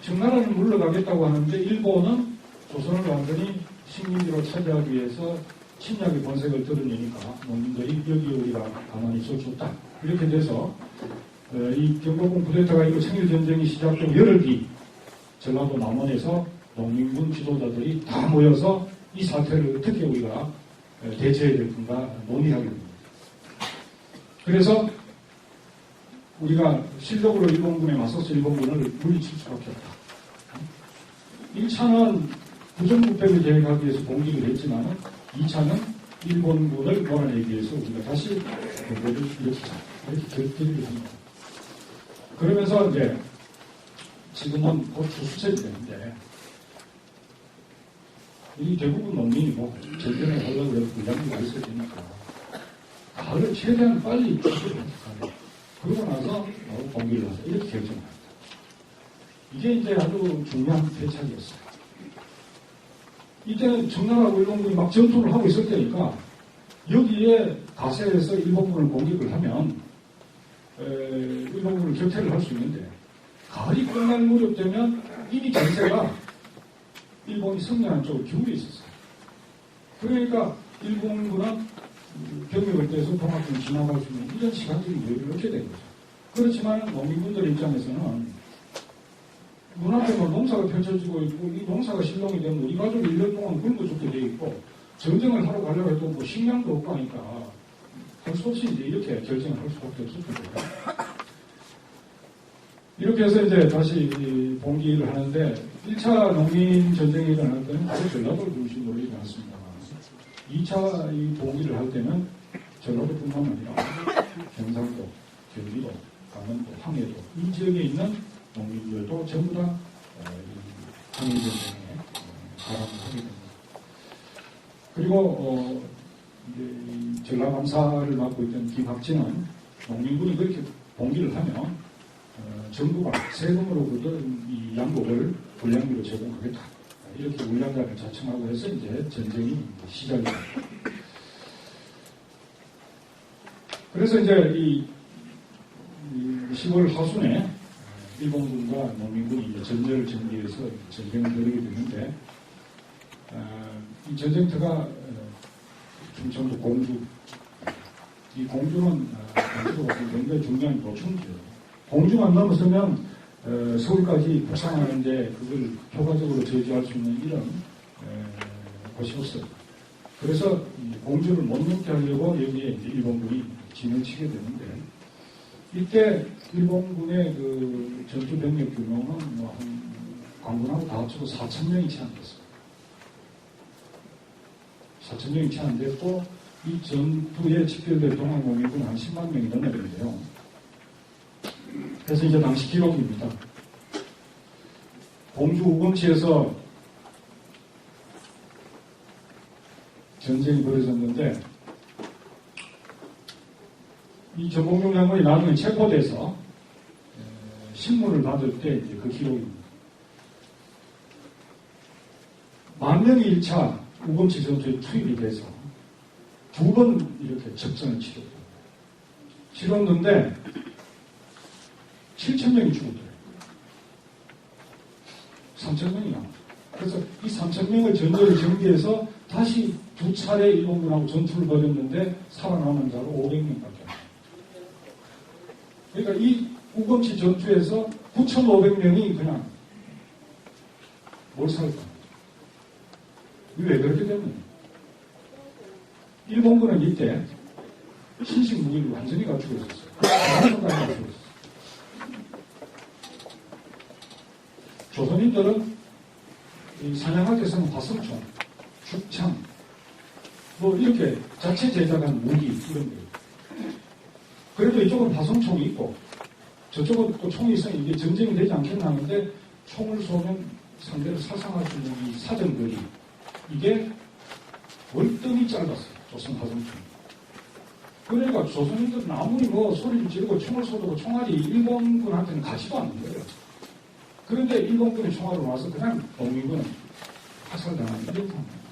청나라는 물러가겠다고 하는데 일본은 조선을 완전히 식민지로 차지하기 위해서 침략의 본색을 드러내니까 농민들이 여기 우리가 가만히 있어줬다. 이렇게 돼서 이 경복궁 쿠데타가 이후 청일전쟁이 시작되고 열흘 뒤 전라도 남원에서 농민군 지도자들이 다 모여서 이 사태를 어떻게 우리가 대처해야 될 건가 논의하게 됩니다. 그래서 우리가 실력으로 일본군에 맞서서 일본군을 물리칠 수밖에 없다. 1차는 부정부패를 계획하기 위해서 공격을 했지만 2차는 일본군을 몰아내기 위해서 우리가 다시 공격을 일으키자. 이렇게 결정을 합니다. 그러면서 이제 지금은 곧 추수철이 되는데 이 대부분 농민이 뭐 전쟁을 하려고 해서 분량이 가 있어야 되니까 가을을 최대한 빨리 추수를 하자. 그러고 나서 공격을 하자. 이렇게 결정합니다. 이게 이제 아주 중요한 대책이었어요. 이때는 청나라하고 일본군이 막 전투를 하고 있을 때니까 여기에 가세해서 일본군을 공격을 하면 일본군을 격퇴를 할 수 있는데 가을이 끝날 무렵 되면 이미 전세가 일본이 승리하는 쪽으로 기울어 있었어요. 그러니까 일본군은 병력을 떼서 동학군을 진압할 수 있는 이런 시간적인 여유를 얻게 된 거죠. 그렇지만 농민분들 입장에서는 눈앞에 뭐 농사가 펼쳐지고 있고 이 농사가 실종이 되면 우리 가족이 1년 동안 굶고 죽게 돼 있고 전쟁을 하러 가려고 해도 뭐 식량도 없고 하니까 할 수 없이 이제 이렇게 결정을 할 수밖에 없었거든요. 이렇게 해서 이제 다시 봉기를 하는데 1차 농민 전쟁이 일어날 때는 바로 전라도를 중심으로 일어났습니다만 2차 이 봉기를 할 때는 전라도뿐만 아니라 경상도, 경기도, 강원도, 황해도 이 지역에 있는 농민들도 전부 다 항일전쟁에 가담을 하게 됩니다. 그리고 이제 전라감사를 맡고 있던 김학진은 농민군이 그렇게 봉기를 하면 정부가 세금으로 그던 이 양복을 불량비로 제공하겠다. 이렇게 울량단을 자청하고 해서 이제 전쟁이 시작이 됩니다. 그래서 이제 이 10월 하순에 일본군과 농민군이 이제 전쟁을 전개해서 전쟁을 벌이게 되는데, 이 전쟁터가 충청도 공주. 이 공주는 굉장히 중요한 보충지예요. 공주만 넘어서면 서울까지 북상하는데 그걸 효과적으로 저지할 수 있는 이런 곳이 없어요. 그래서 공주를 못 넘게 하려고 여기에 이제 일본군이 진을 치게 되는데, 이때 일본군의 그 전투 병력 규모는 뭐 한 관군하고 다 합쳐서 4,000명이 채 안 됐어요. 4,000명이 채 안 됐고, 이 전투에 집결될 동학농민군은 한 10만 명이 넘어가는데요. 그래서 이제 당시 기록입니다. 공주 우금치에서 전쟁이 벌어졌는데, 이 전봉용 장군이 나중에 체포돼서 신문을 받을 때 이제 그 기록입니다. 10,000명이 1차 우금치 전투에 투입이 돼서 2번 이렇게 접전을 치렀는데 7,000명이 죽었더래요. 3,000명이 남았어요. 그래서 이 3,000명을 전쟁을 전개해서 다시 2차례 일본군하고 전투를 벌였는데 살아남은 자로 500명밖에 안 돼요. 그러니까 이 우금치 전투에서 9,500명이 그냥 몰살을 합니다. 왜 그렇게 됐느냐? 일본군은 이때 신식 무기를 완전히 갖추고 있었어요. 조선인들은 사냥할 때 쓰는 화성총, 죽창, 뭐 이렇게 자체 제작한 무기 이런 거예요. 그래도 이쪽은 화성총이 있고 저쪽은 또 총이 있으니 이게 전쟁이 되지 않겠나 하는데 총을 쏘면 상대를 사상할 수 있는 이 사정거리 이게 월등히 짧았어요. 조선 화성총. 그러니까 조선인들은 아무리 뭐 소리를 지르고 총을 쏘도 총알이 일본군한테는 가지도 않는 거예요. 그런데 일본군이 총알을 와서 그냥 농민군은 화살당하는 이런 상황입니다.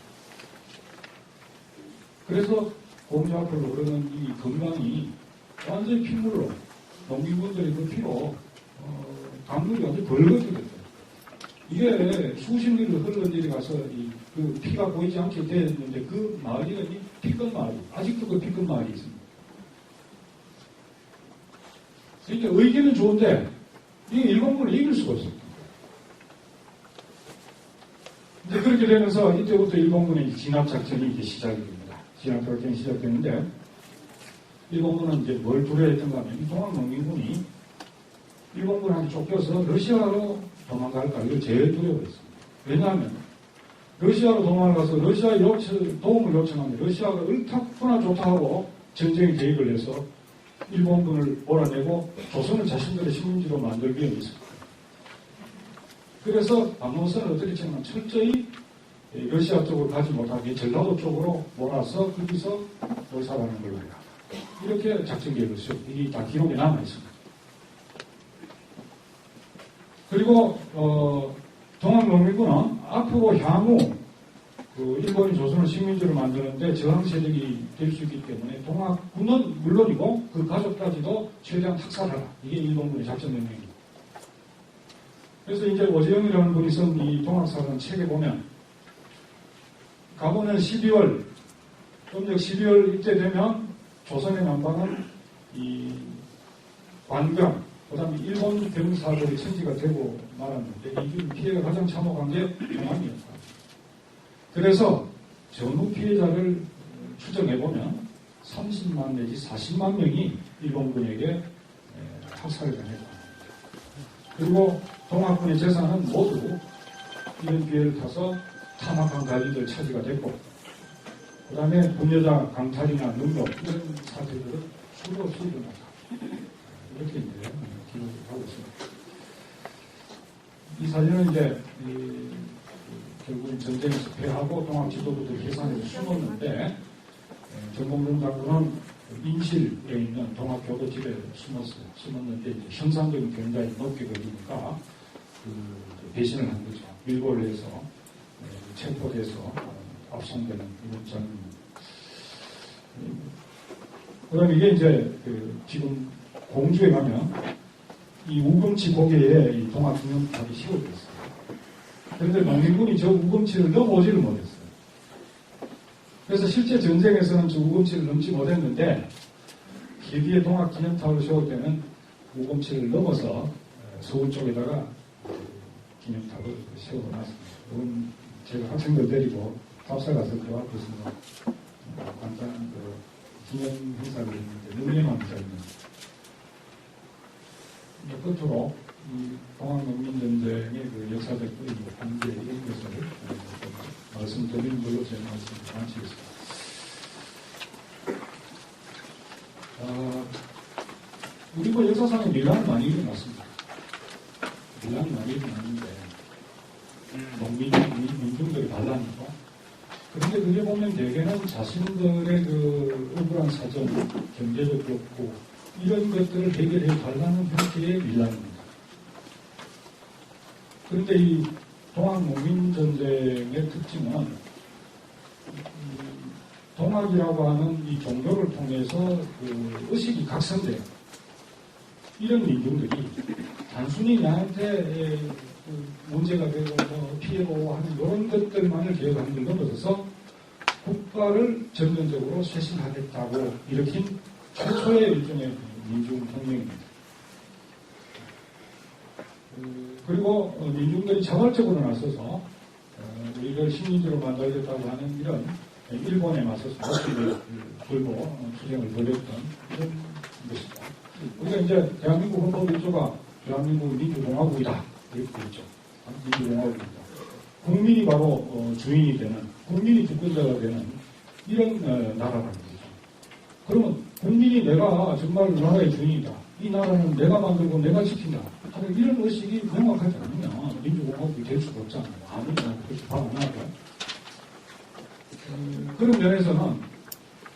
그래서 공주 앞으로 흐르는 이 건강이 완전히 핏물로 농민군들이 그 피로 강물이 완전 벌거지 됐어요. 이게 수십 리를 흘러 내려가서 그 피가 보이지 않게 됐는데 그 마을이 피끝 마을, 아직도 그 피끝 마을이 있습니다. 그러니까 의기는 좋은데 이게 일본군을 이길 수가 없어요. 이제 그렇게 되면서 이때부터 일본군의 진압작전이 이제 시작이 됩니다. 진압작전이 시작되는데 일본군은 이제 뭘 두려워했던가 하면 이 동학농민군이 일본군한테 쫓겨서 러시아로 도망갈까 이걸 제일 두려워했습니다. 왜냐하면 러시아로 도망가서 러시아에 도움을 요청하면 러시아가 옳다구나 좋다 하고 전쟁 계획을 해서 일본군을 몰아내고 조선을 자신들의 식민지로 만들기 위해서 그래서 박노선을 어떻게 했냐면 철저히 러시아 쪽으로 가지 못하게 전라도 쪽으로 몰아서 거기서 몰살하는 걸로 해요. 이렇게 작전 계획을 쓰고 이게 다 기록에 남아 있습니다. 그리고 동학농민군은 앞으로 향후 그 일본이 조선을 식민지로 만드는데 저항 세력이 될 수 있기 때문에 동학군은 물론이고 그 가족까지도 최대한 학살하라. 이게 일본군의 작전 명령입니다. 그래서 이제 오재영이라는 분이 쓴 이 동학사전 책에 보면 가보면 12월 음력 12월 이때 되면 조선의 남방은 이 관병 그 다음에 일본 병사들의 천지가 되고 말았는데 이 피해가 가장 참혹한 게 동학이었다. 그래서 전후 피해자를 추정해보면 30만 내지 40만 명이 일본군에게 학살을 당했다. 그리고 동학군의 재산은 모두 이런 기회를 타서 탐악한 관리들 차지가 됐고 그 다음에 부녀자 강탈이나 능력 이런 사태들은 수도 없이 일어났다. 이렇게 이제 기록을 하고 있습니다. 이 사진은 이제 결국은 전쟁에서 패하고 동학 지도부들 해산에서 숨었는데 정봉준 장군은 인실에 있는 동학 교도집에 숨었어요. 숨었는데 이제 형상적인 굉장히 높게 걸리니까 배신을 한 거죠. 밀고를 해서 체포돼서 압송되는 이런 장면입니다. 그 다음에 이게 이제 지금 공주에 가면 이 우금치 고개에 이 동학 기념탑이 씌워져 있어요. 그런데 농민군이 저 우금치를 넘어오지를 못했어요. 그래서 실제 전쟁에서는 저 우금치를 넘지 못했는데 길기에 동학 기념탑을 세울 때는 우금치를 넘어서 서울 쪽에다가 기념탑을 세워놨습니다. 이건 제가 학생들 데리고 답사 갔을 때와 그래서 간단한 기념 행사를 했는데 능력만 있었는데 끝으로 이 동학농민전쟁의 그 역사적 관계 이런 것을 말씀드리는 걸로 제 말씀을 마치겠습니다. 우리 뭐 역사상에 밀란이 많이 일어났습니다. 밀란이 많이 일어났는데 민중들이 반란이고 그런데 그게 보면 대개는 자신들의 그 억울한 사정, 경제적 욕구 이런 것들을 해결해 달라는 형태의 밀란입니다. 그런데 이 동학농민전쟁의 특징은 동학이라고 하는 이 종교를 통해서 그 의식이 각성돼요. 이런 민중들이 단순히 나한테 문제가 되고 피해보고 하는 이런 것들만을 기억하는 걸 넘어서서 국가를 전면적으로 쇄신하겠다고 일으킨 최초의 일종의 민중혁명입니다. 그리고 민중들이 자발적으로 나서서 우리를 식민지로 만들겠다고 하는 이런 일본에 맞서서 목소리를 들고 투쟁을 벌였던 이런 것입니다. 우리가 이제 대한민국 헌법 1조가 대한민국 민주공화국이다 이렇게 되어 있죠. 민주공화국입니다. 국민이 바로 주인이 되는, 국민이 주권자가 되는 이런 나라라는 거죠. 그러면 국민이 내가 정말 나라의 주인이다. 이 나라는 내가 만들고 내가 지킨다. 이런 의식이 명확하지 않으면 민주공화국이 될 수가 없잖아요. 아무나 그렇게 봐 안 하고. 그런 면에서는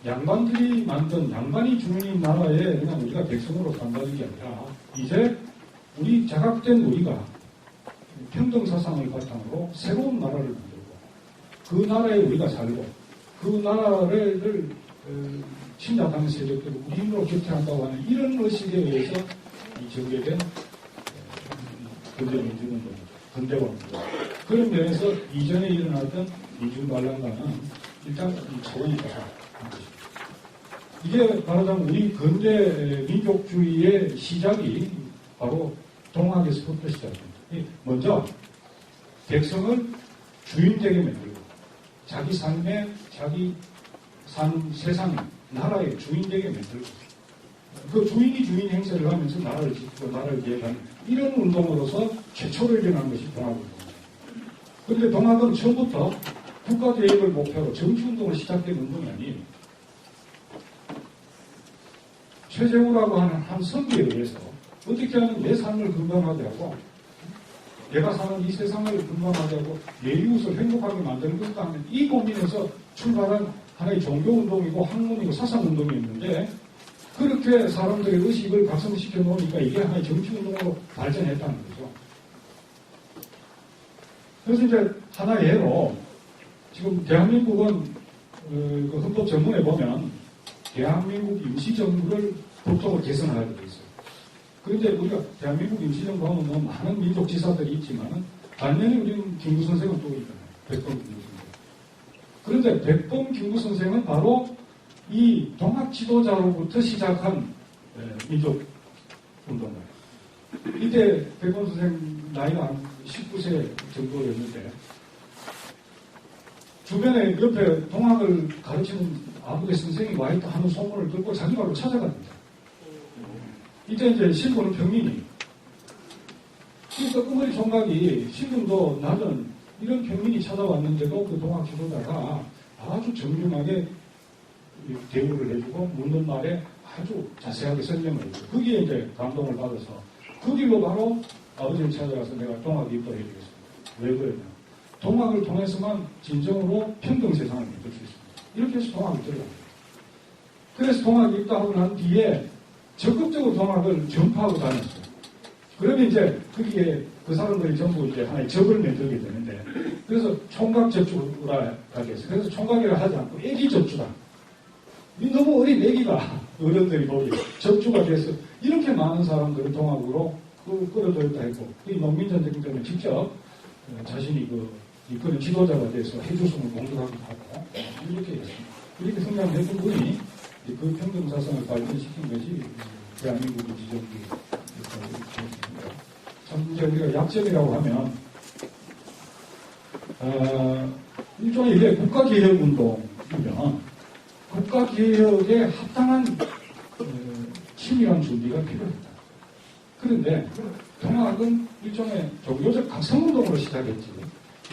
양반들이 만든 양반이 주인인 나라에 그냥 우리가 백성으로 산다는 게 아니라 이제 우리 자각된 우리가 평등사상을 바탕으로 새로운 나라를 만들고 그 나라에 우리가 살고 그 나라를 침략하는 세력들을 우리 힘으로 격퇴한다고 하는 이런 의식에 의해서 전개된 근대민주운동, 근대화운동. 그런 면에서 이전에 일어났던 민중반란과는 일단 차원이 다르다는 것입니다. 이게 말하자면 우리 근대 민족주의의 시작이 바로 동학에서부터 시작됩니다. 먼저 백성을 주인되게 만들고 자기 삶에 자기 산 세상 나라의 주인되게 만들고 그 주인이 주인 행세를 하면서 나라를 짓고 나라를 기획하는 이런 운동으로서 최초로 일어난 것이 동학운동입니다. 그런데 동학은 처음부터 국가계획을 목표로 정치운동을 시작된 운동이 아니에요. 최재우라고 하는 한 선비에 의해서 어떻게 하면 내 삶을 건강하게 하고 내가 사는 이 세상을 건강하게 하고 내 이웃을 행복하게 만드는 것이다 하는 이 고민에서 출발한 하나의 종교운동이고 학문이고 사상운동이었는데 그렇게 사람들의 의식을 각성시켜 놓으니까 이게 하나의 정치운동으로 발전했다는 거죠. 그래서 이제 하나의 예로 지금 대한민국은 그 헌법 전문에 보면 대한민국 임시정부를 법적으로 개선하게 되어 있어요. 그런데 우리가 대한민국 임시정부 하면 뭐 많은 민족지사들이 있지만 반면에 우리는 김구 선생은 또 있잖아요. 백범 김구 선생. 그런데 백범 김구 선생은 바로 이 동학 지도자로부터 시작한 민족운동가예요. 이때 백범 선생 나이가 한 19세 정도였는데 주변에 옆에 동학을 가르치는 아무개 선생이 와있다 하는 소문을 듣고 자기 발로 찾아갑니다. 이때 이제 신부는 평민이. 그러니까 끝머리 총각이 신분도 낮은 이런 평민이 찾아왔는데도 그 동학 지도자가 아주 정중하게 대우를 해주고 묻는 말에 아주 자세하게 설명을 해주고 거기에 이제 감동을 받아서 그 뒤로 바로 아버지를 찾아가서 내가 동학 입도를 해주겠습니다. 왜 그러냐. 동학을 통해서만 진정으로 평등 세상을 만들 수 있습니다. 이렇게 해서 동학을 들어갑니다. 그래서 동학이 입도하고 난 뒤에 적극적으로 동학을 전파하고 다녔어요. 그러면 이제 거기에 그 사람들이 전부 이제 하나의 적을 만들게 되는데 그래서 총각 접주라 가게 했어요. 그래서 총각이라 하지 않고 애기 접주라. 너무 어린 애기가 어른들이 보기 접주가 돼서 이렇게 많은 사람들을 동학으로 끌어들였다 했고 이 농민전쟁 때문에 직접 자신이 이끄는 지도자가 돼서 해주성을 공격하기도 하고 이렇게 했습니다. 이렇게 성장해준 분이 그 평등사상을 발전시킨 것이 대한민국의 지정기 참 이제 우리가 약점이라고 하면 일종의 이게 국가개혁운동이면 국가개혁에 합당한 치밀한 준비가 필요합니다. 그런데 동학은 일종의 종교적 각성운동으로 시작했지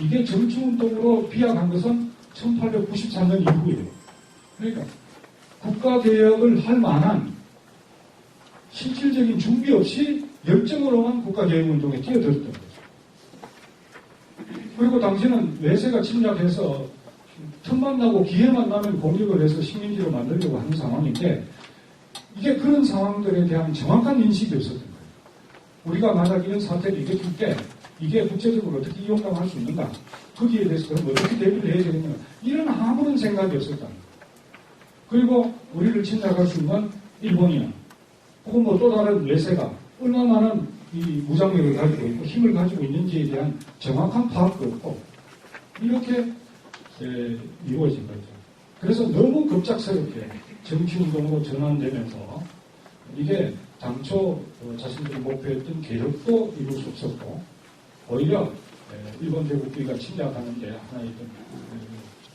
이게 정치운동으로 비약한 것은 1893년 이후예요. 그러니까 국가개혁을 할 만한 실질적인 준비 없이 열정으로만 국가개혁운동에 뛰어들었던 거죠. 그리고 당시는 외세가 침략해서 틈만 나고 기회만 나면 공격을 해서 식민지로 만들려고 하는 상황인데 이게 그런 상황들에 대한 정확한 인식이 없었던 거예요. 우리가 만약 이런 사태를 일으킬 때 이게 국제적으로 어떻게 이용당할 수 있는가 거기에 대해서 그럼 어떻게 대비를 해야 되겠는가 이런 아무런 생각이 없었다는 거예요. 그리고 우리를 침략할 수 있는 일본이나 혹은 뭐 또 다른 외세가 얼마나 많은 이 무장력을 가지고 있고 힘을 가지고 있는지에 대한 정확한 파악도 없고 이렇게 이루어진 거죠. 그래서 너무 급작스럽게 정치운동으로 전환되면서 이게 당초 자신들이 목표했던 개혁도 이룰 수 없었고 오히려 일본 제국주의가 침략하는데 하나의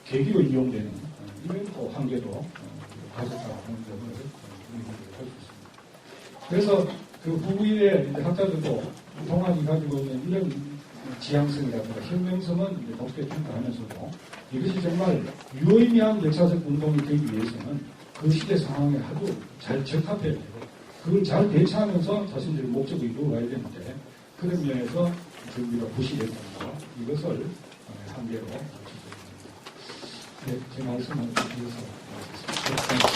계기로 이용되는 이런 또 한계도 가졌다 하는 점을 할 수 있습니다. 그래서 그 후에 학자들도 동학이 가지고 있는 이런 지향성이라든가 혁명성은 높게 평가하면서도 이것이 정말 유의미한 역사적 운동이 되기 위해서는 그 시대 상황에 아주 잘 적합해야 되고 그걸 잘 대처하면서 자신들의 목적을 이루어가야 되는데 그런 면에서 준비가 부실했다는 거 이것을 한계로 네, 제 말씀을 드려서 마치겠습니다.